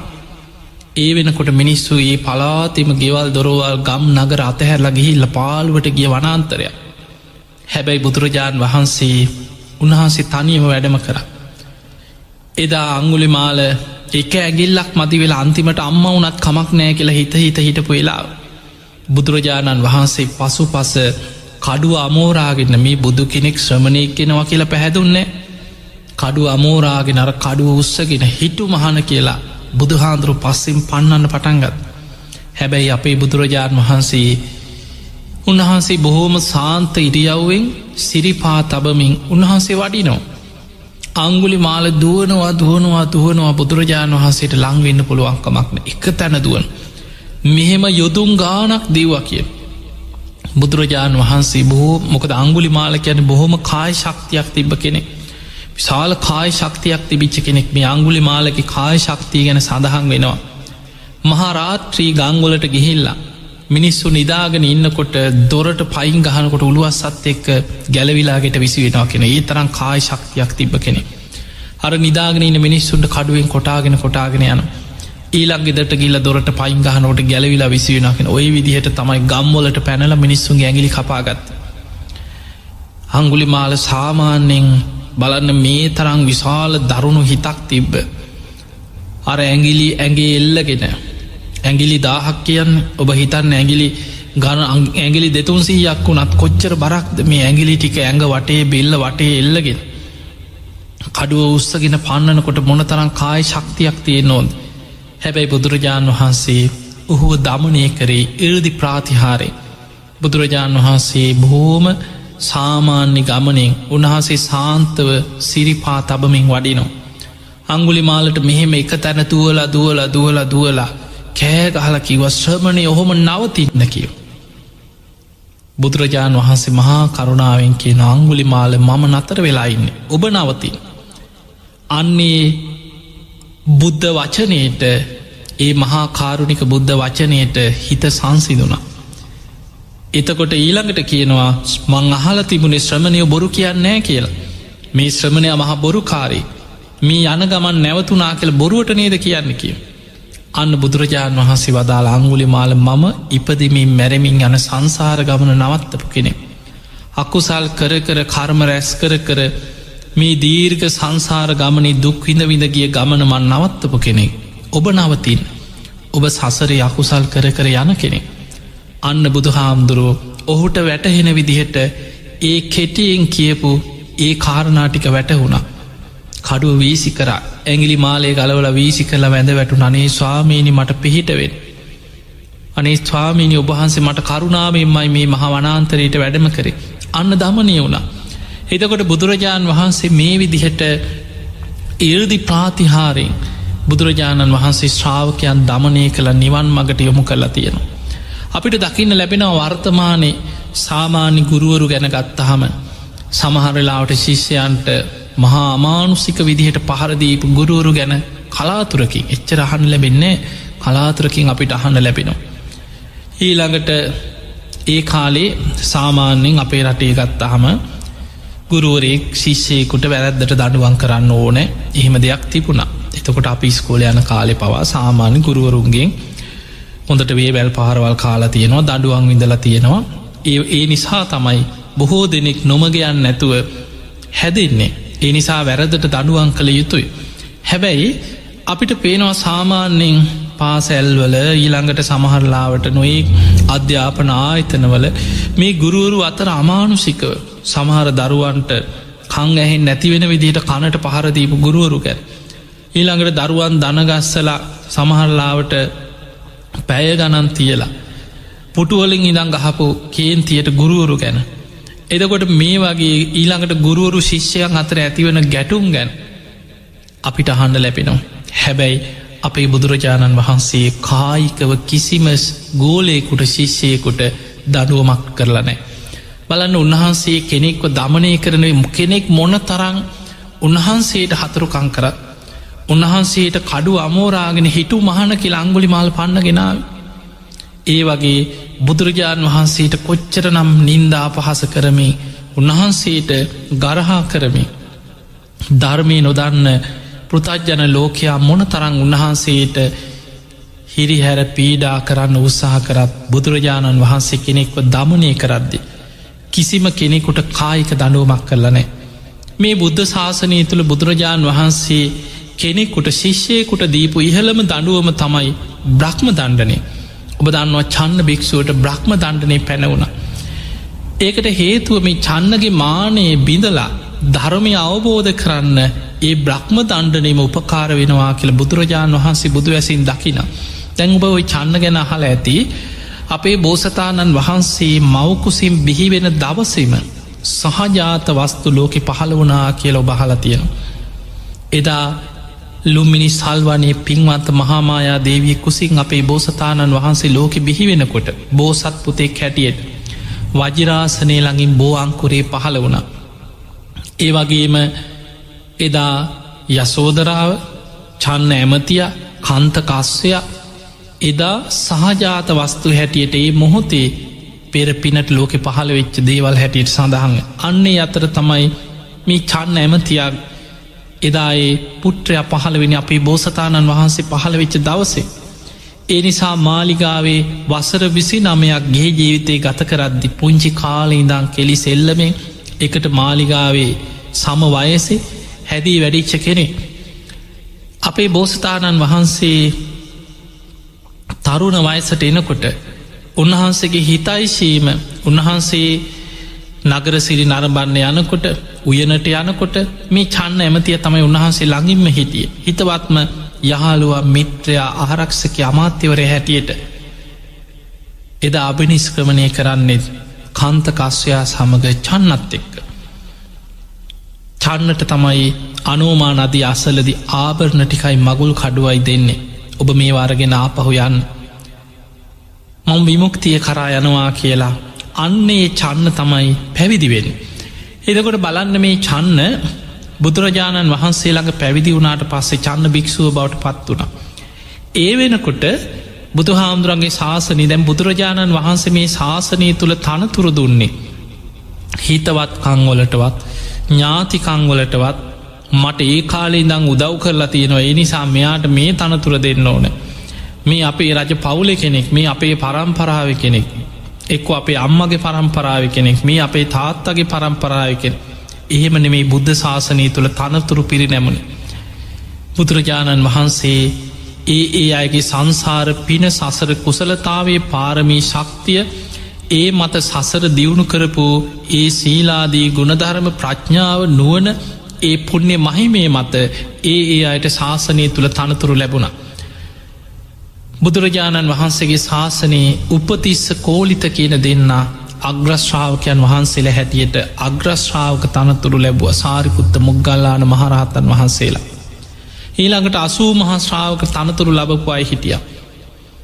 ඒ වෙනකොට මිනිස්සු ඒ පලාතිම ගෙවල් දොරවල් ගම් නගර අතහැරලා ගිහිල්ල පාළුවට ගිය වනාන්තරය. හැබැයි බුදුරජාණන් වහන්සේ උන්වහන්සේ තනියම වැඩම කර. එදා අංගුලිමාල එක ඇගිල්ලක් මති වෙලා අන්තිමට අම්ම වනත් කමක් නෑ කියලා හිතපු වෙලා බුදුරජාණන් වහන්සේ පසු පස කඩුව අමෝරාගෙන මේ බුදු කෙනෙක් ශ්‍රමණයෙක් කෙනවා කියලා පැහැදුන්නේ. කඩුව අමෝරාගෙන අර කඩුව උස්සගෙන හිටු මහන කියලා බුදුහාන්දුරු පස්සෙන් පන්නන්න පටන්ගත්. හැබැයි අපේ බුදුරජාණන් වහන්සේ උන්වහන්සේ බොහෝම සාන්ත ඉරියව්වෙන් සිරිපා තබමින් උන්වහන්සේ වඩිනෝ. අංගුලිමාල දුවනවා බුදුරජාණන් වහන්සේට ලංවෙන්න පුළුවන්කමක්න එක තැන දුවන්. මෙහෙම යොදුම් ගානක් දීවා කිය. බුදුරජාණන් වහන්සේ බොහෝ මොකද අංගුලිමාල කියන බොහොම කාය ශක්තියක් තිබ්බ කෙනෙක්. විශාල කාය ශක්තියක් තිබිච්ච කෙනෙක් මේ අංගුලිමාලක කාය ශක්තිය ගැන සඳහන් වෙනවා. මහාරාත්‍රී ගංගොලට ගිහිල්ලා මිනිස්සු නිදාගෙන ඉන්නකොට දොරට පයින් ගහනකොට උළුවස්සත් එක්ක ගැලවිලාගෙට විසි වෙනවා කෙන ඒ තරම් කාය ශක්තියක් තිබ්බ කෙනෙ. අර නිදාගෙන ඉන්න මිනිස්සුන්ට කඩුවෙන් කොටාගෙන යන ඊලක් ගෙදට ගිල්ල දොරට පයින් ගහනකොට ගැලවිලා විසි වෙනකෙන ඔය විදිහට තමයි ගම්වලට පැනල මිනිස්සුන්ගේ ඇගිලි කපාගත්. අංගුලිමාල සාමාන්‍යෙන් බලන්න මේ තරං විශාල දරුණු හිතක් තිබ්බ. අර ඇගිලි ඇගේ එල්ලගෙන ඇගිලි දාහක් කියන්න ඔබ හිතන්න ඇගිලි ගන ඇගිලි 200ක් වුනත් කොච්චර බරක්ද මේ ඇගිලි ටික ඇඟ වටේ බෙල්ල වටේ එල්ලගෙන කඩුව උස්සගෙන පන්නනකොට මොනතරම් කාය ශක්තියක් තිය නොද. හැබැයි බුදුරජාණන් වහන්සේ ඔහුව දමනය කරේ ඉරදි ප්‍රාතිහාරය. බුදුරජාණන් වහන්සේ බොහෝම සාමාන්‍ය ගමනෙන් උන්වහන්සේ සාන්තව සිරිපා තබමින් වඩිනෝ. අංගුලිමාලට මෙහෙම එක තැන දුවලා කෑගහල කිව ශ්‍රමණය ඔහොම නවතින්න කියව. බුදුරජාණන් වහන්සේ මහා කරුණාවෙන් කියන අංගුලිමාල මම නතර වෙලා ඉන්න ඔබ නවතින්. අන්නේ බුද්ධ වචනයට ඒ මහා කාරුණික බුද්ධ වචනයට හිත සංසිදුනා. එතකොට ඊළඟට කියනවා මං අහල තිබුණේ ශ්‍රමණය බොරු කියන්නෑ කියලා. මේ ශ්‍රමණය මහා බොරුකාරී මේ යන ගමන් නැවතුනා කියල බොරුවට නේද කියන්න කිය. අන්න බුදුරජාණන් වහන්සේ වදාළ අංගුලිමාල මම ඉපදිමින් මැරමින් යන සංසාර ගමන නවත්තපු කෙනෙ. අකුසල් කර කර්ම රැස් කර මේ දීර්ඝ සංසාර ගමනේ දුක් විඳ ගිය ගමන මන් නවත්තපු කෙනෙක්. ඔබ නවතින් ඔබ සසරේ අකුසල් කර යන කෙනෙක්. අන්න බුදුහාමුදුරුව ඔහුට වැටහෙන විදිහට ඒ කෙටියෙන් කියපු ඒ කාරණාටික වැටහුණා. කඩුව වීසි කර ඇගිලි මාලේ ගලවල වීසි කළ වැඳ වැටු අනේ ස්වාමීණි මට පිහිටවෙන්. අනේ ස්වාමීණි ඔබහන්සේ මට කරුණාවෙන්මයි මේ මහ වනාන්තරයට වැඩම කරේ. අන්න දමනය වුණා. එතකොට බුදුරජාණන් වහන්සේ මේ විදිහට ඉරදි ප්‍රාතිහාරයෙන් බුදුරජාණන් වහන්සේ ශ්‍රාවකයන් දමනය කළ නිවන් මගට යොමු කරලා තියෙනවා. අපිට දකින්න ලැබෙනව වර්තමානයේ සාමාන්‍ය ගුරුවරු ගැන ගත්තහම සමහරලාවට ශිෂ්‍යයන්ට මහා අමානුසික විදිහට පහරදීපු ගුරුවරු ගැන කලාතුරකින් එච්චර අහන්න ලැබෙන්නේ කලාතුරකින් අපිට අහන්න ලැබෙනවා. ඊළඟට ඒ කාලේ සාමාන්‍යෙන් අපේ රටේ ගත්තහම ගුරුවරෙක් ශිෂ්‍යයකුට වැරැද්දට දඩුවන් කරන්න ඕන එහෙම දෙයක් තිබුණා. එතකොට අපි ස්කෝල යන කාලෙ පවා සාමාන්‍ය ගුරුවරුන්ගෙන් හොඳට වේවැල් පහරවල් කාලා තියෙනවා දඩුවන් විඳලා තියෙනවා. ඒ නිසා තමයි බොහෝ දෙනෙක් නොමගයන් නැතුව හැදෙන්නේ. ඒ නිසා වැරදට දඩුවන් කළ යුතුයි. හැබැයි අපිට පේනවා සාමාන්‍යෙන් පාසැල්වල ඊළඟට සමහරලාවට නොයි අධ්‍යාපන ආයතනවල මේ ගුරුවරු අතර අමානුසිකව සමහර දරුවන්ට කං ඇහෙන් නැතිවෙන විදිහට කනට පහරදීපු ගුරුවරු ගැන. ඊළඟට දරුවන් දනගස්සලා සමහරලාවට පැය ගණන් තියලා පුටුවලින් ඉදං ගහපු කේන්තියට ගුරුවරු ගැන. එදකොට මේ වගේ ඊළඟට ගුරුවරු ශිෂ්‍යයන් අතර ඇතිවන ගැටුම් ගැන් අපිට අහන්න ලැබෙනවා. හැබැයි අපේ බුදුරජාණන් වහන්සේ කායිකව කිසිම ගෝලයකුට ශිෂ්‍යයකුට දඩුවමක් කරලා නෑ. බලන්න උන්වහන්සේ කෙනෙක්ව දමනය කරන කෙනෙක් මොන තරං උන්වහන්සේට හතුරුකං කරත් උන්වහන්සේට කඩු අමෝරාගෙන හිටු මහන කියලා අංගුලිමාල පන්නගෙනාව. ඒ වගේ බුදුරජාණන් වහන්සේට කොච්චර නම් නින්දා පහස කරමි උන්වහන්සේට ගරහා කරමි ධර්මය නොදන්න පෘතජ්ජන ලෝකයා මොන තරං උන්වහන්සේට හිරිහැර පීඩා කරන්න උත්සාහ කරත් බුදුරජාණන් වහන්සේ කෙනෙක්ව දමනය කරද්දි. කිසිම කෙනෙකුට කායික දඩුවමක් කරලනෑ. මේ බුද්ධ ශාසනය තුළ බුදුරජාණන් වහන්සේ කෙනෙකුට ශිෂ්‍යයකුට දීපු ඉහළම දඩුවම තමයි බ්‍රහ්ම දණ්ඩනය. ඔබ දන්නවා චන්න භික්ෂුවට බ්‍රහ්ම දණ්ඩනය පැනවුණ. ඒකට හේතුව මේ චන්නගේ මානයේ බිඳලා ධර්මය අවබෝධ කරන්න ඒ බ්‍රහ්ම දණ්ඩනයම උපකාර වෙනවා කියල බුදුරජාණන් වහන්සේ බුදු ඇසින් දකින. තැන් ඔබ ඔයි චන්න ගැන අහල ඇති අපේ බෝසතාණන් වහන්සේ මවකුසිම් බිහිවෙන දවසම සහජාත වස්තු ලෝකෙ පහළ වනා කියල ඔබහල තියෙන. එදා ලුම්මිනි සල්වනයේ පින්වන්ත මහාමායා දේවිය කුසින් අපේ බෝසතාණන් වහන්සේ ලෝකෙ බිහිවෙනකොට බෝසත් පුතෙක් හැටියට වජිරාසනය ළඟින් බෝ අංකුරේ පහළ වුණා. ඒ වගේම එදා යසෝදරාව චන්න ඇමතිය කන්ත කස්සය එදා සහජාත වස්තු හැටියට ඒ මොහොතේ පෙර පිනට ලෝකෙ පහළ වෙච්ච දේවල් හැටියට සඳහන්. අන්නේ අතර තමයි මේ චන්න ඇමතියක් එදායේ පුට්‍රය පහළවෙනි අපේ බෝසතාණන් වහන්සේ පහළ වෙච්ච දවසේ. ඒ නිසා මාලිගාවේ වසර 29ක් ගේ ජීවිතය ගත කරද්දි පුංචි කාලේ ඉඳන් කෙලි සෙල්ලමෙන් එකට මාලිගාවේ සම වයසේ හැදී වැඩිච්ච කෙනෙ. අපේ බෝසතාණන් වහන්සේ තරුණ වයසට එනකොට උන්වහන්සේගේ හිතයිශීම උන්වහන්සේ නගර සිරි නරඹන්න යනකොට උයනට යනකොට මේ චන්න ඇමතිය තමයි උන්වහන්සේ ළඟින්ම හිටිය. හිතවත්ම යහළුවා මිත්‍රයා ආරක්ෂක අමාත්‍යවරය හැටියට එදා අභිනිස්ක්‍රමණය කරන්නෙත් කන්ත කස්වයා සමඟ චන්නත් එක්ක. චන්නට තමයි අනෝමා නදී අසලදි ආභරණ ටිකයි මගුල් කඩුවයි දෙන්නේ. ඔබ මේ වාරගෙන ආපහු යන්න මම විමුක්තිය කරා යනවා කියලා අන්නේ චන්න තමයි පැවිදිවෙන්. එදකොට බලන්න මේ චන්න බුදුරජාණන් වහන්සේ ළඟ පැවිදි වුණාට පස්සේ චන්න භික්ෂුව බවට පත් වුණ. ඒ වෙනකොට බුදු හාමුදුරන්ගේ ශාසනී දැම් බුදුරජාණන් වහන්සේ මේ ශාසනය තුළ තනතුරු දුන්නේ. හිතවත් කංවලටවත් ඥාතිකංවලටවත් මට ඒ කාලේ ඉඳං උදව් කරලා තියෙනවා. ඒ නිසා මෙයාට මේ තනතුර දෙන්න ඕන. මේ අපේ රජ පවුල කෙනෙක් මේ අපේ පරම්පරාව කෙනෙක් එක්ක අපේ අම්මගේ පරම්පරාව කෙනෙක් මේ අපේ තාත්තගේ පරම්පරාව කෙනෙක්. එහෙම නෙමේ බුද්ධ ශාසනය තුළ තනතුරු පිරි නැමුණ. බුදුරජාණන් වහන්සේ ඒ අයගේ සංසාර පින සසර කුසලතාවේ පාරමී ශක්තිය ඒ මත සසර දියුණු කරපු ඒ සීලාදී ගුණධර්ම ප්‍රඥාව නුවන ඒ පුුණ්‍ය මහිමේ මත ඒ අයට ශාසනය තුළ තනතුරු ලැබුණ. බුදුරජාණන් වහන්සේගේ ශාසනයේ උපතිස්ස කෝලිත කියන දෙන්න අග්‍රශ්‍රාවකයන් වහන්සේලා හැටියට අග්‍රශ්‍රාවක තනතුරු ලැබුව සාරිපුත්ත මුග්ගල්ලාන මහරහතන් වහන්සේලා. ඊළඟට 80 මහා ශ්‍රාවක තනතුරු ලබපු අය හිටිය.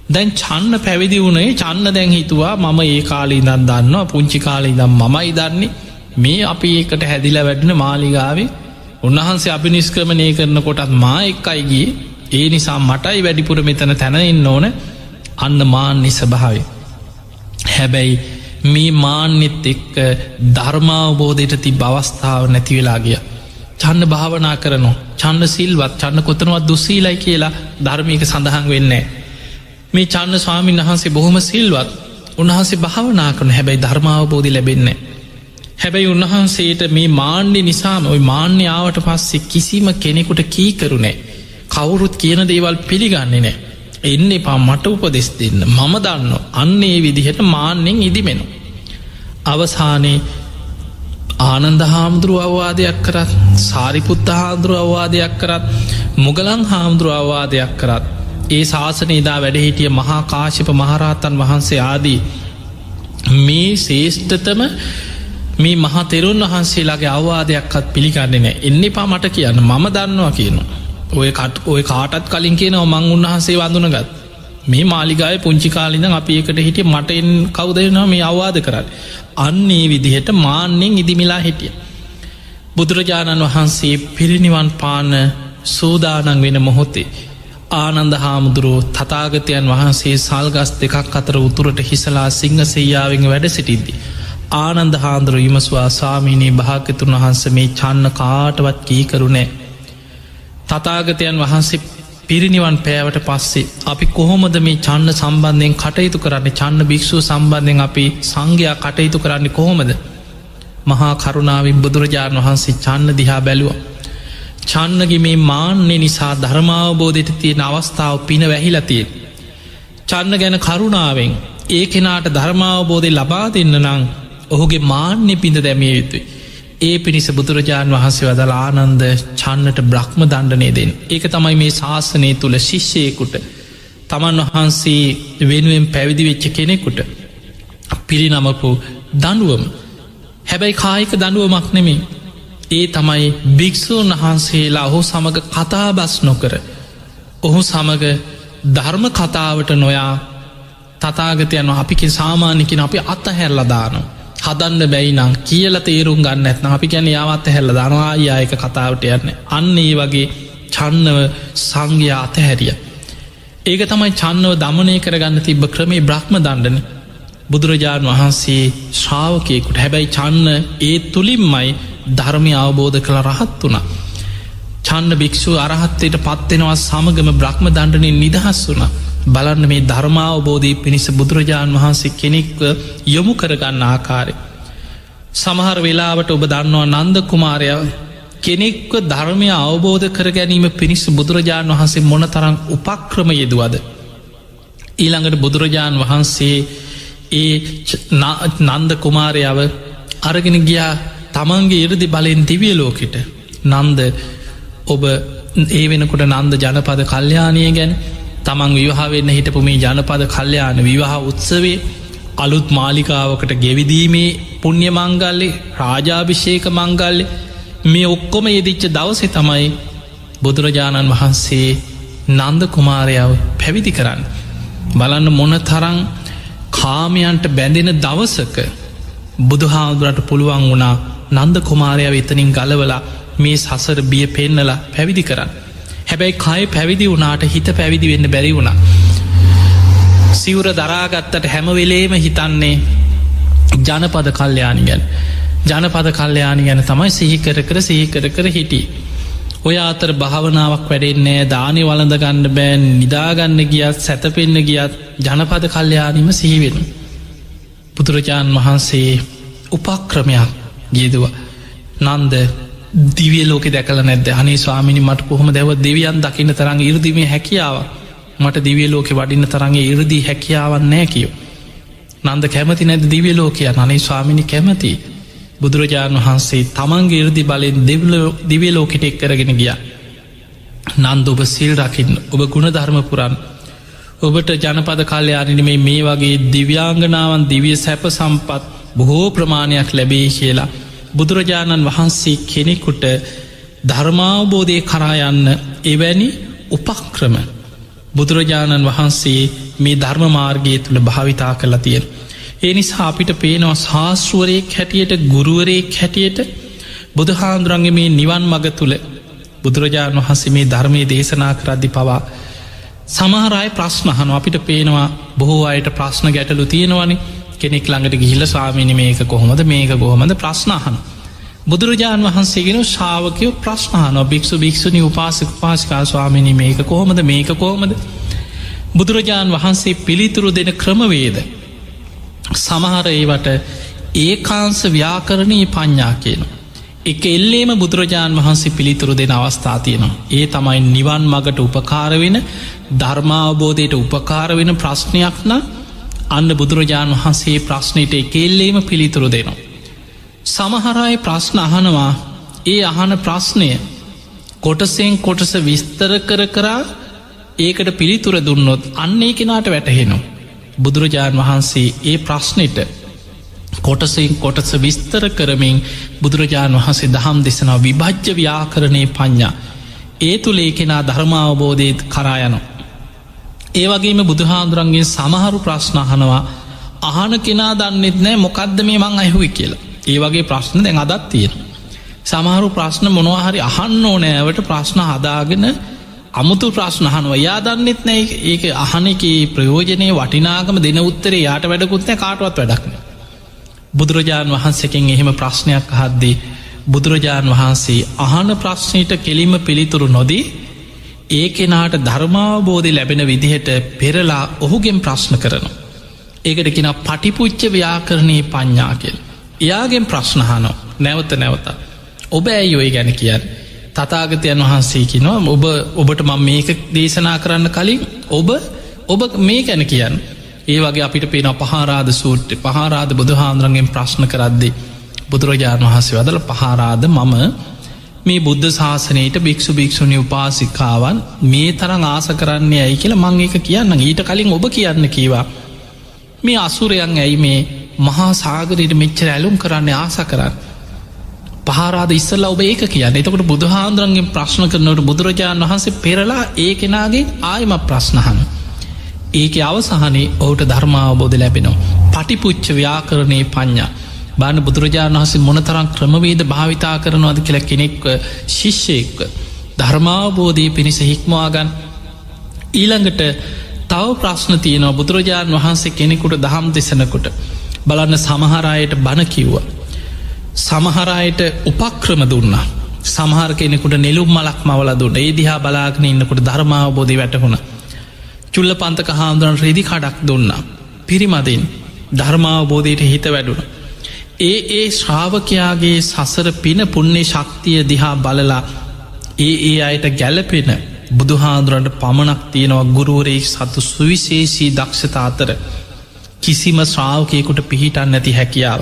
දැන් චන්න පැවිදි වුණේ චන්න දැන් හිතුවා මම ඒ කාලේ ඉඳන් දන්නවා පුංචි කාලේ ඉඳන් මමයි දන්නේ මේ අපි එකට හැදිලා වැඩෙන මාලිගාවේ උන්වහන්සේ අභිනිෂ්ක්‍රමණය කරන කොටත් මා එක්කයි ගියේ. ඒ නිසා මටයි වැඩිපුර මෙතන තැන ඉන්න ඕන. අන්න මාන්නේ ස්වභාවය. හැබැයි මේ මාන්නෙත් එක්ක ධර්මාවබෝධයට තිබ අවස්ථාව නැති වෙලා ගිය. චන්න භාවනා කරනවා චන්න සිල්වත් චන්න කොතනවත් දුස්සීලයි කියලා ධර්මයක සඳහන් වෙන්නේ. මේ චන්න ස්වාමීන් වහන්සේ බොහොම සිල්වත් උන්වහන්සේ භාවනා කරන හැබැයි ධර්මාවබෝධි ලැබෙන්නේ. හැබැයි උන්වහන්සේට මේ මාන්‍ය නිසාම ඔයි මාන්‍ය ආවට පස්සේ කිසිම කෙනෙකුට කී කරුණේ කවුරුත් කියන දේවල් පිළිගන්නේ නෑ. එන්න එපා මට උපදෙස් දෙන්න මම දන්න අන්නේ විදිහට මාන්‍යෙන් ඉදිමෙන. අවසානයේ ආනන්ද හාමුදුරුව අවවාදයක් කරත් සාරිපුත්ත හාමුදුරුව අවවාදයක් කරත් මුගලන් හාමුදුරුව අවවාදයක් කරත් ඒ ශාසන ඉදා වැඩහිටිය මහා කාශිප මහරහතන් වහන්සේ ආදී මේ ශේෂ්ඨතම මේ මහා තෙරුන් වහන්සේලාගේ අවවාදයක්වත් පිළිගන්නේ නෑ. එන්න එපා මට කියන්න මම දන්නවා කියනවා. ඔය කාටත් කලින් කියනවා මං උන්වහන්සේ වඳුනගත්. මේ මාලිගාය පුංචි කාලිඳන් අපි එකට හිටිය මටෙන් කවුදරනවා මේ අවවාද කරන්න. අන්නේ විදිහට මාන්නෙන් ඉදිමිලා හිටිය. බුදුරජාණන් වහන්සේ පිරිනිවන් පාන සූදානන් වෙන මොහොතේ ආනන්ද හාමුදුරුවෝ තථාගතයන් වහන්සේ සල්ගස් දෙකක් අතර උතුරට හිසලා සිංහ සෙයියාවෙන් වැඩ සිටිද්දි. ආනන්ද හාමුදුරුවෝ විමසුවා ස්වාමීනී භාග්‍යවතුන් වහන්සේ මේ චන්න කාටවත් කීකරුණේ. තථාගතයන් වහන්සේ පිරිනිවන් පෑවට පස්සේ අපි කොහොමද මේ චන්න සම්බන්ධයෙන් කටයුතු කරන්නේ චන්න භික්ෂුව සම්බන්ධයෙන් අපි සංඝයා කටයුතු කරන්නේ කොහොමද. මහා කරුණාවෙන් බුදුරජාණන් වහන්සේ චන්න දිහා බැලුවා. චන්නගේ මේ මාන්‍ය නිසා ධර්මාවබෝධයට තියෙන අවස්ථාව පින වැහිලතිය. චන්න ගැන කරුණාවෙන් ඒ කෙනාට ධර්මාවබෝධය ලබා දෙන්න නං ඔහුගේ මාන්‍ය පිඳ දැමිය යුතුයි. ඒ පිණිස බුදුරජාණන් වහන්සේ වදල ආනන්ද චන්නට බ්‍රහ්ම දණ්ඩනය දෙෙන්. ඒක තමයි මේ ශාසනය තුළ ශිෂ්‍යයකුට තමන් වහන්සේ වෙනුවෙන් පැවිදි වෙච්ච කෙනෙකුට පිරිනමපු දනුවම. හැබැයි කායික දනුවමක් නෙමේ. ඒ තමයි භික්‍ෂූන් වහන්සේලා ඔහු සමඟ කතාබස් නොකර. ඔහු සමඟ ධර්ම කතාවට නොයා තථාගතයන් අපික සාමාන්‍යකින් අපි අත්තහැරලදානවා. හදන්න බැයිනම් කියල තේරුම් ගන්න ඇත්න අපි ගැන යාවත් හැල්ල දනවා යායක කතාවට යන්න අන්න ඒ වගේ චන්නව සංඝයා අතහැරිය. ඒක තමයි චන්නව දමනය කරගන්න තිබ්බ ක්‍රමේ බ්‍රහ්ම දණ්ඩන. බුදුරජාණන් වහන්සේ ශ්‍රාවකයෙකුට හැබැයි චන්න ඒ තුළින්මයි ධර්මය අවබෝධ කළ රහත් වුණ. චන්න භික්‍ෂූ අරහත්තයට පත්වෙනවා සමගම බ්‍රහ්ම දණ්ඩනින් නිදහස් වුණ. බලන්න මේ ධර්මාවබෝධී පිණිස බුදුරජාණන් වහන්සේ කෙනෙක්ව යොමු කරගන්න ආකාරය. සමහර වෙලාවට ඔබ දන්නවා නන්ද කුමාරය කෙනෙක්ව ධර්මය අවබෝධ කර ගැනීම පිණිස බුදුරජාණන් වහන්සේ මොන තරම් උපක්‍රම යෙදවද. ඊළඟට බුදුරජාණන් වහන්සේ ඒ නන්ද කුමාරයාව අරගෙන ගියා තමන්ගේ ඉරදි බලෙන් දිවිය ලෝකෙට. නන්ද ඔබ ඒ වෙනකොට නන්ද ජනපද කල්්‍යානය ගැන තමන් විවාහවෙන්න හිටපු මේ ජනපද කල්්‍යයාන විවාහ උත්සවේ අලුත් මාලිකාවකට ගෙවිදීමේ පුුණ්්‍ය මංගල්ලේ රාජාභිෂේක මංගල්ලෙ මේ ඔක්කොම යෙදිච්ච දවසෙ තමයි බුදුරජාණන් වහන්සේ නන්ද කුමාරයාව පැවිදි කරන්න. බලන්න මොන තරං කාමයන්ට බැඳෙන දවසක බුදුහාදුරට පුළුවන් වුණා නන්ද කුමාරයාව එතනින් ගලවලා මේ සසර බිය පෙන්නලා පැවිදි කරන්න. හැබැයි කය පැවිදි වුණාට හිත පැවිදි වෙන්න බැරි වුණා. සිවුර දරාගත්තට හැමවෙලේම හිතන්නේ ජනපද කල්්‍යයානි ගැන. ජනපද කල්්‍යයානි ගැන තමයි සිහිකර කර හිටි. ඔය අතර භාවනාවක් වැඩෙන්නේ දානි වලඳ ගන්න බෑන් නිදාගන්න ගියත් සැතපෙන්න්න ගියත් ජනපද කල්්‍යයානිම සිහිවෙන. බුදුරජාණන් වහන්සේ උපක්‍රමයක් ගේදව නන්ද දිවිය ලෝක දැකල නැද හනේ ස්වාමිනි මට කොහොම දැව දෙවියන් දකින්න තරන් ඉරදිීමේ හැකියාව මට දිවිය ලෝක වඩින්න තරගේ ඉරදී හැකියාවන්නෑ කියෝ. නන්ද කැමති නැද දිවිය ලෝකය නනේ ස්වාමිනි කැමති. බුදුරජාණන් වහන්සේ තමන්ගේ ඉරදි බලෙන් දිවිය ලෝකට එක් කරගෙන ගිය. නන්ද ඔබ සිල් රකින්න ඔබ ගුණ ධර්මපුරන් ඔබට ජනපද කාලයානන මේ වගේ දිව්‍යාංගනාවන් දිවිය සැප සම්පත් බොහෝ ප්‍රමාණයක් ලැබේ කියලා බුදුරජාණන් වහන්සේ කෙනෙකුට ධර්මාවබෝධය කරායන්න එවැනි උපක්‍රම බුදුරජාණන් වහන්සේ මේ ධර්ම මාර්ගය තුළ භාවිතා කරලා තියෙන. ඒ නිසා අපිට පේනවා ශාස්ෘවරයෙක් හැටියට ගුරුවරයෙක් හැටියට බුදුහාන්දුරන්ගේ මේ නිවන් මග තුළ බුදුරජාණන් වහන්සේ මේ ධර්මය දේශනා කරද්දි පවා සමහරය ප්‍රශ්නහන අපිට පේනවා බොහෝ අයට ප්‍රශ්න ගැටලු තියෙනවනි කෙනෙක් ළඟට ගිහිල ස්වාමිනි මේක කොහොමද මේක කොහොමද ප්‍රශ්නහන. බුදුරජාණන් වහන්සේගෙන ශාවකයෝ ප්‍රශ්නහනෝ භික්ෂු භික්ෂුණි උපාසක පාසිකා ස්වාමිනි මේක කොහොමද මේක කොහොමද. බුදුරජාණන් වහන්සේ පිළිතුරු දෙන ක්‍රමවේද. සමහර ඒවට ඒකාංස ව්‍යාකරණී පඤ්ඥා කියන. එක එල්ලේම බුදුරජාණන් වහන්සේ පිළිතුරු දෙන අවස්ථා තියෙනවා. ඒ තමයි නිවන් මගට උපකාර වෙන ධර්මාවබෝධයට උපකාර වෙන ප්‍රශ්නයක් නම් අන්න බුදුරජාණන් වහන්සේ ප්‍රශ්නයට එකෙල්ලේම පිළිතුරු දෙනවා. සමහරයි ප්‍රශ්න අහනවා ඒ අහන ප්‍රශ්නය කොටසෙන් කොටස විස්තර කරා ඒකට පිළිතුර දුන්නොත් අන්නේ කෙනාට වැටහෙනවා. බුදුරජාණන් වහන්සේ ඒ ප්‍රශ්නයට කොටසින් කොටස විස්තර කරමින් බුදුරජාණන් වහන්සේ දහම් දෙසනා විභජ්‍ය ව්‍යාකරණය පඤ්ඤා ඒ තුළේ කෙනා ධර්මාවබෝධයත් කරායන. ඒ වගේම බුදුහාන්දුරන්ගේ සමහරු ප්‍රශ්න අහනවා අහන කෙනා දන්නෙත් නෑ මොකක්ද මේ මං අයහුයි කියලා. ඒ වගේ ප්‍රශ්න දැන් අදත් තියෙන. සමහරු ප්‍රශ්න මොනවාහරි අහන්න ඕනෑවට ප්‍රශ්න හදාගෙන අමුතු ප්‍රශ්න අහනවා. යා දන්නෙත් නෑ ඒක අහනක ප්‍රයෝජනය වටිනාගම දෙන උත්තරේ යාට වැඩකුත්නෑ කාටවත් වැඩක්න. බුදුරජාණන් වහන්සේකෙන් එහෙම ප්‍රශ්නයක් අහද්දී බුදුරජාණන් වහන්සේ අහන ප්‍රශ්නයට කෙලිම පිළිතුරු නොදී ඒ කෙනාට ධර්මාවබෝධය ලැබෙන විදිහට පෙරලා ඔහුගෙන් ප්‍රශ්න කරනවා. ඒකට කෙන පටිපුච්ච ව්‍යාකරණයේ පඤ්ඤා කියලා. එයාගෙන් ප්‍රශ්නහනෝ නැවත නැවත ඔබ ඇයි ඔය ගැන කියන්න. තථාගතයන් වහන්සේ කියනවා ඔබට මම මේක දේශනා කරන්න කලින් ඔබ මේ ගැන කියන්න. ඒ වගේ අපිට පේන පහාරාද සූත්‍රය පහාරාද බුදුහාමුදුරන්ගෙන් ප්‍රශ්න කරද්දී බුදුරජාණන් වහන්සේ වදල පහාරාද මම මේ බුද්ධ ශාසනයට භික්ෂු භික්ෂුණි උපාසිකාවන් මේ තරම් ආස කරන්නේ ඇයි කියලා මං ඒක කියන්න. ඊට කලින් ඔබ කියන්න කීවා මේ අසුරයන් ඇයි මේ මහා සාගරයට මෙච්චර ඇලුම් කරන්නේ ආස කරන්න. පහාරාද ඉස්සල්ලා ඔබ ඒක කියන්න. එතකොට බුදුහාන්දුරන්ගෙන් ප්‍රශ්න කරනවට බුදුරජාණන් වහන්සේ පෙරලා ඒ කෙනාගේ ආයම ප්‍රශ්නහන. ඒක අවසාහනේ ඔහුට ධර්මාවබෝධ ලැබෙනවා. පටිපුච්ච ව්‍යාකරණයේ පඤ්ඤා බාන බුදුරජාණන් වහන්සේ මොනතරම් ක්‍රමවේද භාවිතා කරනවාද කියලා කෙනෙක්ව ශිෂ්‍යයෙක්ව ධර්මාවබෝධය පිණිස හික්මවාගන්න. ඊළඟට තව ප්‍රශ්න තියෙනවා. බුදුරජාණන් වහන්සේ කෙනෙකුට දහම් දෙසනකොට බලන්න සමහරයට බණ කිව්වා. සමහරයට උපක්‍රම දුන්නා. සමහර කෙනෙකුට නෙළුම් මලක් මවල දුන්න. ඒ දිහා බලාගෙන ඉන්නකොට ධර්මාවබෝධය වැටහුණ. චුල්ල පන්තක හාමුදුරන් රෙදි කඩක් දුන්නා. පිරිමදින් ධර්මාවබෝධයට හිත වැඩුණ. ඒ ශ්‍රාවකයාගේ සසර පින පුුණ්‍ය ශක්තිය දිහා බලලා ඒ අයට ගැලපෙන බුදුහාදුරන්ට පමණක් තියෙනවා ගුරුවරේ සතු සුවිශේෂී දක්ෂතා අතර කිසිම ශ්‍රාවකයකුට පිහිටන් නැති හැකියාව.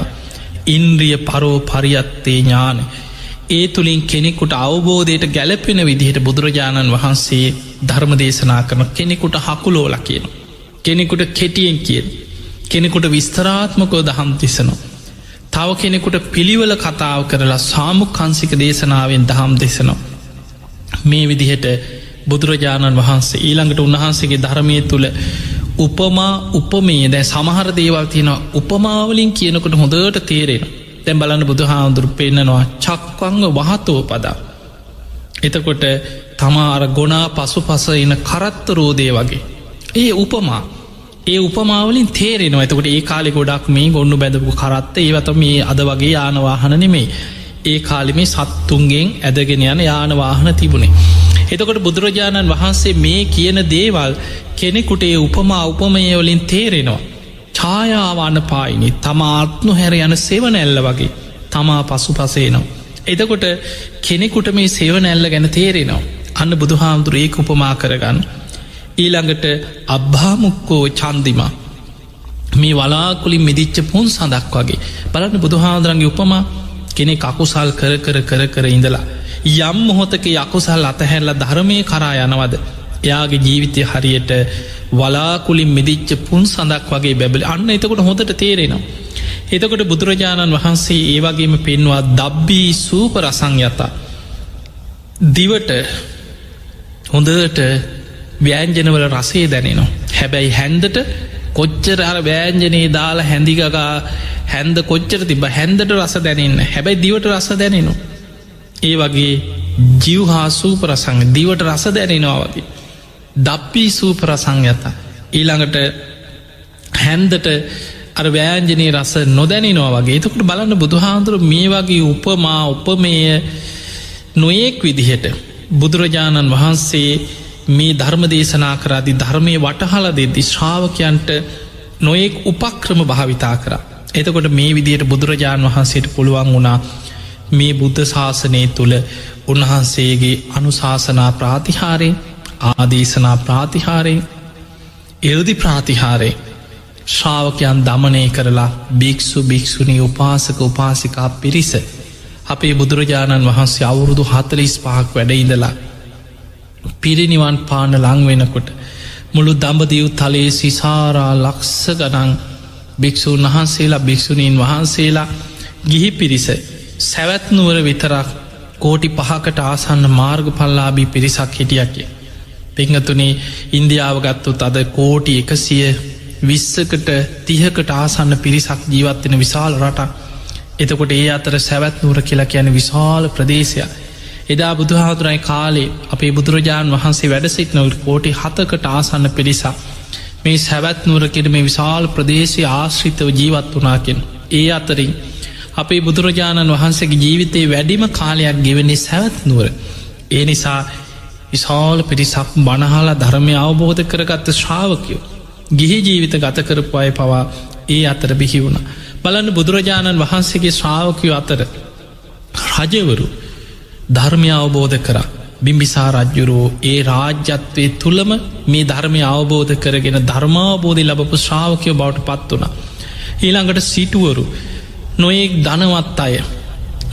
ඉන්ද්‍රිය පරෝ පරියත්තේ ඥාන. ඒ තුළින් කෙනෙකුට අවබෝධයට ගැලපෙන විදිහට බුදුරජාණන් වහන්සේ ධර්ම දේශනා කරන කෙනෙකුට හකුලෝල කියන. කෙනෙකුට කෙටියෙන් කියෙන්. කෙනෙකුට විස්තරාත්මකෝ දහම් තිසනවා. තව කෙනෙකුට පිළිවල කතාව කරලා සාමුක්කංසික දේශනාවෙන් දහම් දෙසනවා. මේ විදිහට බුදුරජාණන් වහන්සේ ඊළඟට උන්වහන්සේගේ ධර්මය තුළ උපමා උපමේ දැ සමහර දේවල් තියෙන උපමාවලින් කියනකොට හොඳට තේරෙන. තැන් බලන්න බුදුහාමුදුරු පෙන්න්නනවා චක්වංග වහතෝ පදා. එතකොට තමාර ගොනා පසු පස එන කරත්ත රෝදය වගේ. ඒ උපමා ඒ උපමාවලින් තේරෙනවා. එතකොට ඒ කාලෙ ගොඩක් මේ ගොන්නු බැඳපු කරත්ත ඒවත මේ අද වගේ යානවාහන නෙමේ. ඒ කාලිමේ සත්තුන්ගෙන් ඇදගෙන යන යානවාහන තිබුණේ. එතකොට බුදුරජාණන් වහන්සේ මේ කියන දේවල් කෙනෙකුට ඒ උපමා උපමයවලින් තේරෙනවා. ඡායාවාන පායිනි තමාත්නු හැර යන සෙවනැල්ල වගේ තමා පසු පසේනවා. එතකොට කෙනෙකුට මේ සෙවනැල්ල ගැන තේරෙනවා. අන්න බුදුහාමුදුර ඒක උපමා කරගන්න. ඊළඟට අබ්භාමුක්කෝ චන්දිමා මේ වලාකුලින් මිදිච්ච පුන් සඳක් වගේ බලන්න බුදුහාමුදුරන්ගේ උපමා කෙනෙක් අකුසල් කර ඉඳලා යම් මොහොතක යකුසල් අතහැරල ධර්මය කරා යනවද එයාගේ ජීවිතය හරියට වලාකුලින් මිදිච්ච පුන් සඳක් වගේ බැබලි අන්න එතකොට හොඳට තේරෙනවා. එතකොට බුදුරජාණන් වහන්සේ ඒ වගේම පෙන්වා දබ්බී සූප රසං යතා දිවට හොඳට ව්‍යෑන්ජනවල රසේ දැනෙනවා. හැබැයි හැන්දට කොච්චර අර වෑන්ජනයේ දාලා හැඳිගගා හැන්ද කොච්චර තිබ හැන්දට රස දැනන්න හැබැයි දිවට රස දැනෙනවා. ඒ වගේ ජිව්හා සූපරසංග දිවට රස දැනෙනවා වගේ. දප්පී සූපරසං යත ඊළඟට හැන්දට අර වෑන්ජනී රස නොදැනෙනවා වගේ. එතකට බලන්න බුදුහාන්දුර මේ වගේ උපමා උපමය නොයෙක් විදිහට බුදුරජාණන් වහන්සේ මේ ධර්ම දේශනා කරාදි ධර්මය වටහල දෙදදි ශ්‍රාවකයන්ට නොයෙක් උපක්‍රම භාවිතා කර. එතකොට මේ විදියට බුදුරජාණන් වහන්සේට පුළුවන් වුණා මේ බුද්ධ ශාසනය තුළ උන්වහන්සේගේ අනුශාසනා ප්‍රාතිහාරයෙන් ආදේශනා ප්‍රාතිහාරයෙන් එල්දි ප්‍රාතිහාරය ශ්‍රාවකයන් දමනය කරලා භික්‍ෂු භික්‍ෂුණී උපාසක උපාසිකා පිරිස අපේ බුදුරජාණන් වහන්සේ අවුරුදු 45ක් වැඩඉඳලා පිරිනිවන් පාන ලංවෙනකොට මුළු දඹදිව් තලයේ සිසාරා ලක්ෂ ගනන් භික්‍ෂූන් වහන්සේලා භික්‍ෂුණීන් වහන්සේලා ගිහි පිරිස සැවැත්නුවර විතරක් කෝටි 5කට ආසන්න මාර්ගඵලලාභී පිරිසක් හිටියකි. පිංහතුනේ ඉන්දියාව ගත්තුත් අද කෝටි 120කට 30කට ආසන්න පිරිසක් ජීවත්වෙන විශාල රටක්. එතකොට ඒ අතර සැවැත්නුවර කියලා කියන විශාල ප්‍රදේශයක්. එදා බුදුහාදුරයි කාලේ අපේ බුදුරජාණන් වහන්සේ වැඩ සිටින කෝටි 7කට ආසන්න පිරිසක් මේ සැවැත්නුවර කියන මේ විශාල ප්‍රදේශය ආශ්‍රිතව ජීවත් වුණාකෙන්. ඒ අතරින් අපේ බුදුරජාණන් වහන්සේගේ ජීවිතයේ වැඩිම කාලයක් ගෙවන්නේ සැවැත්නුවර. ඒ නිසා විශාල පිරිසක් බණහලා ධර්මය අවබෝධ කරගත්ත ශ්‍රාවකයෝ ගිහි ජීවිත ගත කරපු අය පවා ඒ අතර බිහි වුණ. බලන්න බුදුරජාණන් වහන්සේගේ ශ්‍රාවකයෝ අතර රජවරු ධර්මය අවබෝධ කර බිම්බිසා රජ්ජුරෝ ඒ රාජ්‍යත්වය තුළම මේ ධර්මය අවබෝධ කරගෙන ධර්මාවබෝධය ලබපු ශ්‍රාවකයෝ බවට පත් වුණ. ඊළඟට සිටුවරු නොයෙක් ධනවත් අය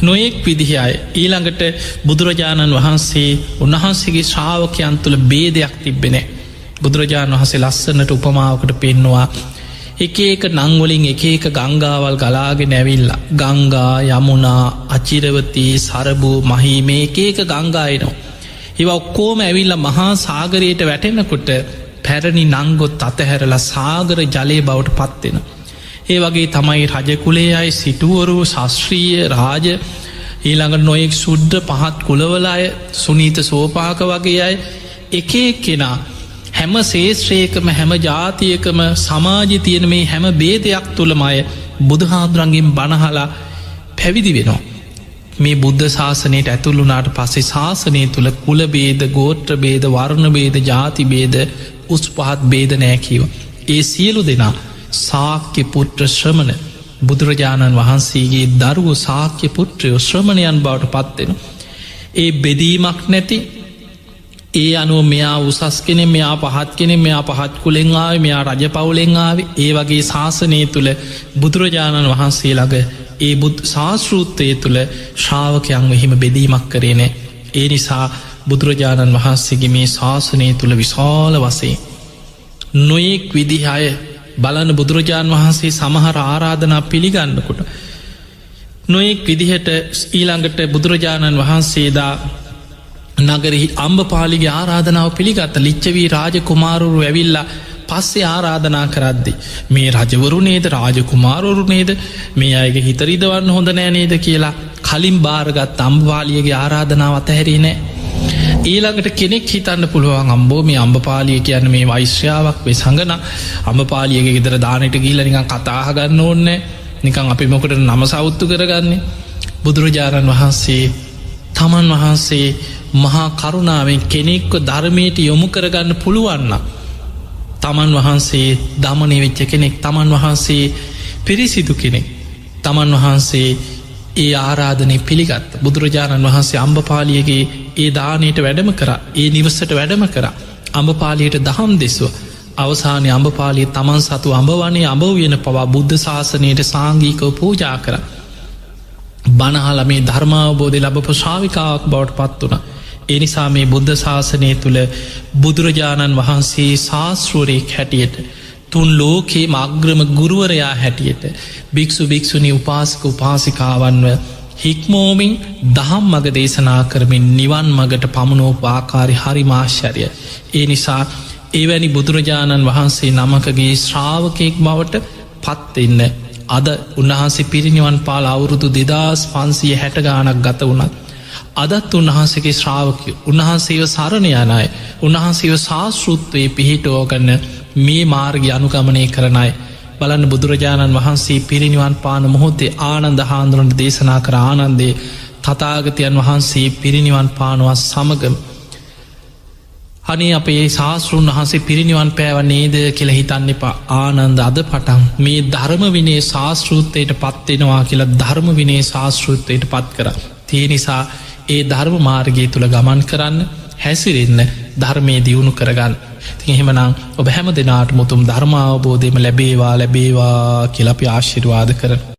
නොයෙක් විදිහ අය ඊළඟට බුදුරජාණන් වහන්සේ උන්වහන්සේගේ ශ්‍රාවකයන් තුළ බේදයක් තිබෙන. බුදුරජාණන් වහන්සේ ලස්සනට උපමාවකට පෙන්නවා එක නංවලින් එක ගංගාවල් ගලාගෙන ඇවිල්ලා ගංගා යමුණා අචිරවතී සරබූ මහී මේ එක ගංගායනවා. ඒව ඔක්කෝම ඇවිල්ල මහා සාගරයට වැටෙනකොට පැරණි නංගොත් අතහැරලා සාගර ජලය බවට පත්වෙන. ඒ වගේ තමයි රජකුලේ අයි සිටුවරු ශස්ත්‍රීය රාජ ඊළඟට නොයෙක් සුද්ද පහත් කුලවලාය සුනීත සෝපාක වගේ අය එක කෙනා හැම ශේෂ්ත්‍රයකම හැම ජාතියකම සමාජි තියෙන මේ හැම බේදයක් තුළමය බුදුහාදුරන්ගෙන් බණහලා පැවිදි වෙනවා. මේ බුද්ධ ශාසනයට ඇතුළුනාට පස්සේ ශාසනය තුළ කුලබේද ගෝත්‍ර බේද වර්ණ බේද ජාති බේද උස් පහත් බේද නෑකිව. ඒ සියලු දෙනා සාක්‍ය පුත්‍ර ශ්‍රමණ බුදුරජාණන් වහන්සේගේ දරුව සාක්‍ය පුත්‍රයෝ ශ්‍රමණයන් බවට පත්වෙන. ඒ බෙදීමක් නැති ඒ අනුව මෙයා උසස් කෙනෙ මෙයා පහත් කෙනෙ මෙයා පහත් කුලෙන් ආව මෙයා රජ පවුලෙන් ආව ඒ වගේ ශාසනය තුළ බුදුරජාණන් වහන්සේ ළඟ ඒ ශාස්ෘත්තය තුළ ශ්‍රාවකයන් එහිම බෙදීමක් කරේනෑ. ඒ නිසා බුදුරජාණන් වහන්සේගේ මේ ශාසනය තුළ විශාල වසේ නොයෙක් විදිහය බලන බුදුරජාණන් වහන්සේ සමහර ආරාධනා පිළිගන්නකොට නොයෙක් විදිහට ඊළඟට බුදුරජාණන් වහන්සේදා නගරෙහි අම්බපාලිගේ ආරාධනාව පිළිගත්ත ලිච්චවී රාජ කුමාරුරු ඇවිල්ලා පස්සේ ආරාධනා කරද්දි මේ රජවරු නේද රාජකුමාරුරු නේද මේ අයගේ හිතරිදවන්න හොඳ නෑ නේද කියලා කලින් බාරගත් අම්බපාලියගේ ආරාධනාව අතහැරී නෑ. ඊළඟට කෙනෙක් හිතන්න පුළුවන් අම්බෝ මේ අම්බපාලිය කියන්න මේ වෛශ්‍යාවක් වේ සඟන අම්බපාලියගේ ගෙදර දානට ගීල නිකන් කතාහගන්න ඕන්නෑ නිකං අපි මොකට නම සෞත්තු කරගන්නේ. බුදුරජාණන් වහන්සේ තමන් වහන්සේ මහා කරුණාවෙන් කෙනෙක්ව ධර්මයට යොමු කරගන්න පුළුවන්න. තමන් වහන්සේ දමනය වෙච්ච කෙනෙක් තමන් වහන්සේ පිරිසිදු කෙනෙක් තමන් වහන්සේ ඒ ආරාධනය පිළිගත් බුදුරජාණන් වහන්සේ අම්බපාලියගේ ඒ දානයට වැඩම කර ඒ නිවසට වැඩම කර අම්බපාලියට දහම් දෙස්ව අවසානය අම්බපාලිය තමන් සතු අඹවනේ අඹවයන පවා බුද්ධ ශාසනයට සාංගීකව පූජා කර බණහල මේ ධර්මාවබෝධය ලබපු ශාවිකාවක් බවට පත් වුණ. එනිසා මේ බුද්ධ ශාසනය තුළ බුදුරජාණන් වහන්සේ ශාස්ෘවරයෙක් හැටියට තුන් ලෝකයේ අග්‍රම ගුරුවරයා හැටියට භික්‍ෂු භික්‍ෂුණි උපාසක උපාසිකාවන්ව හික්මෝමින් දහම් මග දේශනා කරමින් නිවන් මගට පමුණෝප ආකාරි හරිමාශ්චරිය. ඒ නිසා එවැනි බුදුරජාණන් වහන්සේ නමකගේ ශ්‍රාවකයෙක් බවට පත්වෙන්න අද උන්වහන්සේ පිරිනිවන් පාල අවුරුදු 2560 ගානක් ගත වුණත් අදත් උන්වහන්සේගේ ශ්‍රාවකය උන්වහන්සේව සරණයනයි උන්වහන්සේව ශාස්ෘත්වයේ පිහිටෝගන්න මේ මාර්ගය අනුගමනය කරනයි. බලන්න බුදුරජාණන් වහන්සේ පිරිනිවන් පාන මොහොතේ ආනන්ද හාමුදුරුවන්ට දේශනා කර ආනන්දේ තථාගතයන් වහන්සේ පිරිනිවන් පානවා සමගම අනේ අපේ ශාස්තෘන් වහන්සේ පිරිනිවන් පෑවන්නේද කියලා හිතන්න එපා. ආනන්ද අද පටන් මේ ධර්ම විනේ ශාස්තෘත්වයට පත්වෙනවා කියලා ධර්ම විනේ ශාස්තෘත්වයට පත් කර. තේ නිසා ඒ ධර්ම මාර්ගය තුළ ගමන් කරන්න හැසිරෙන්න ධර්මය දියුණු කරගන්න. ති එහෙමනම් ඔබ හැම දෙනාට මුතුම් ධර්මාවබෝධයම ලැබේවා කියලා අපි ආශිර්වාද කරන.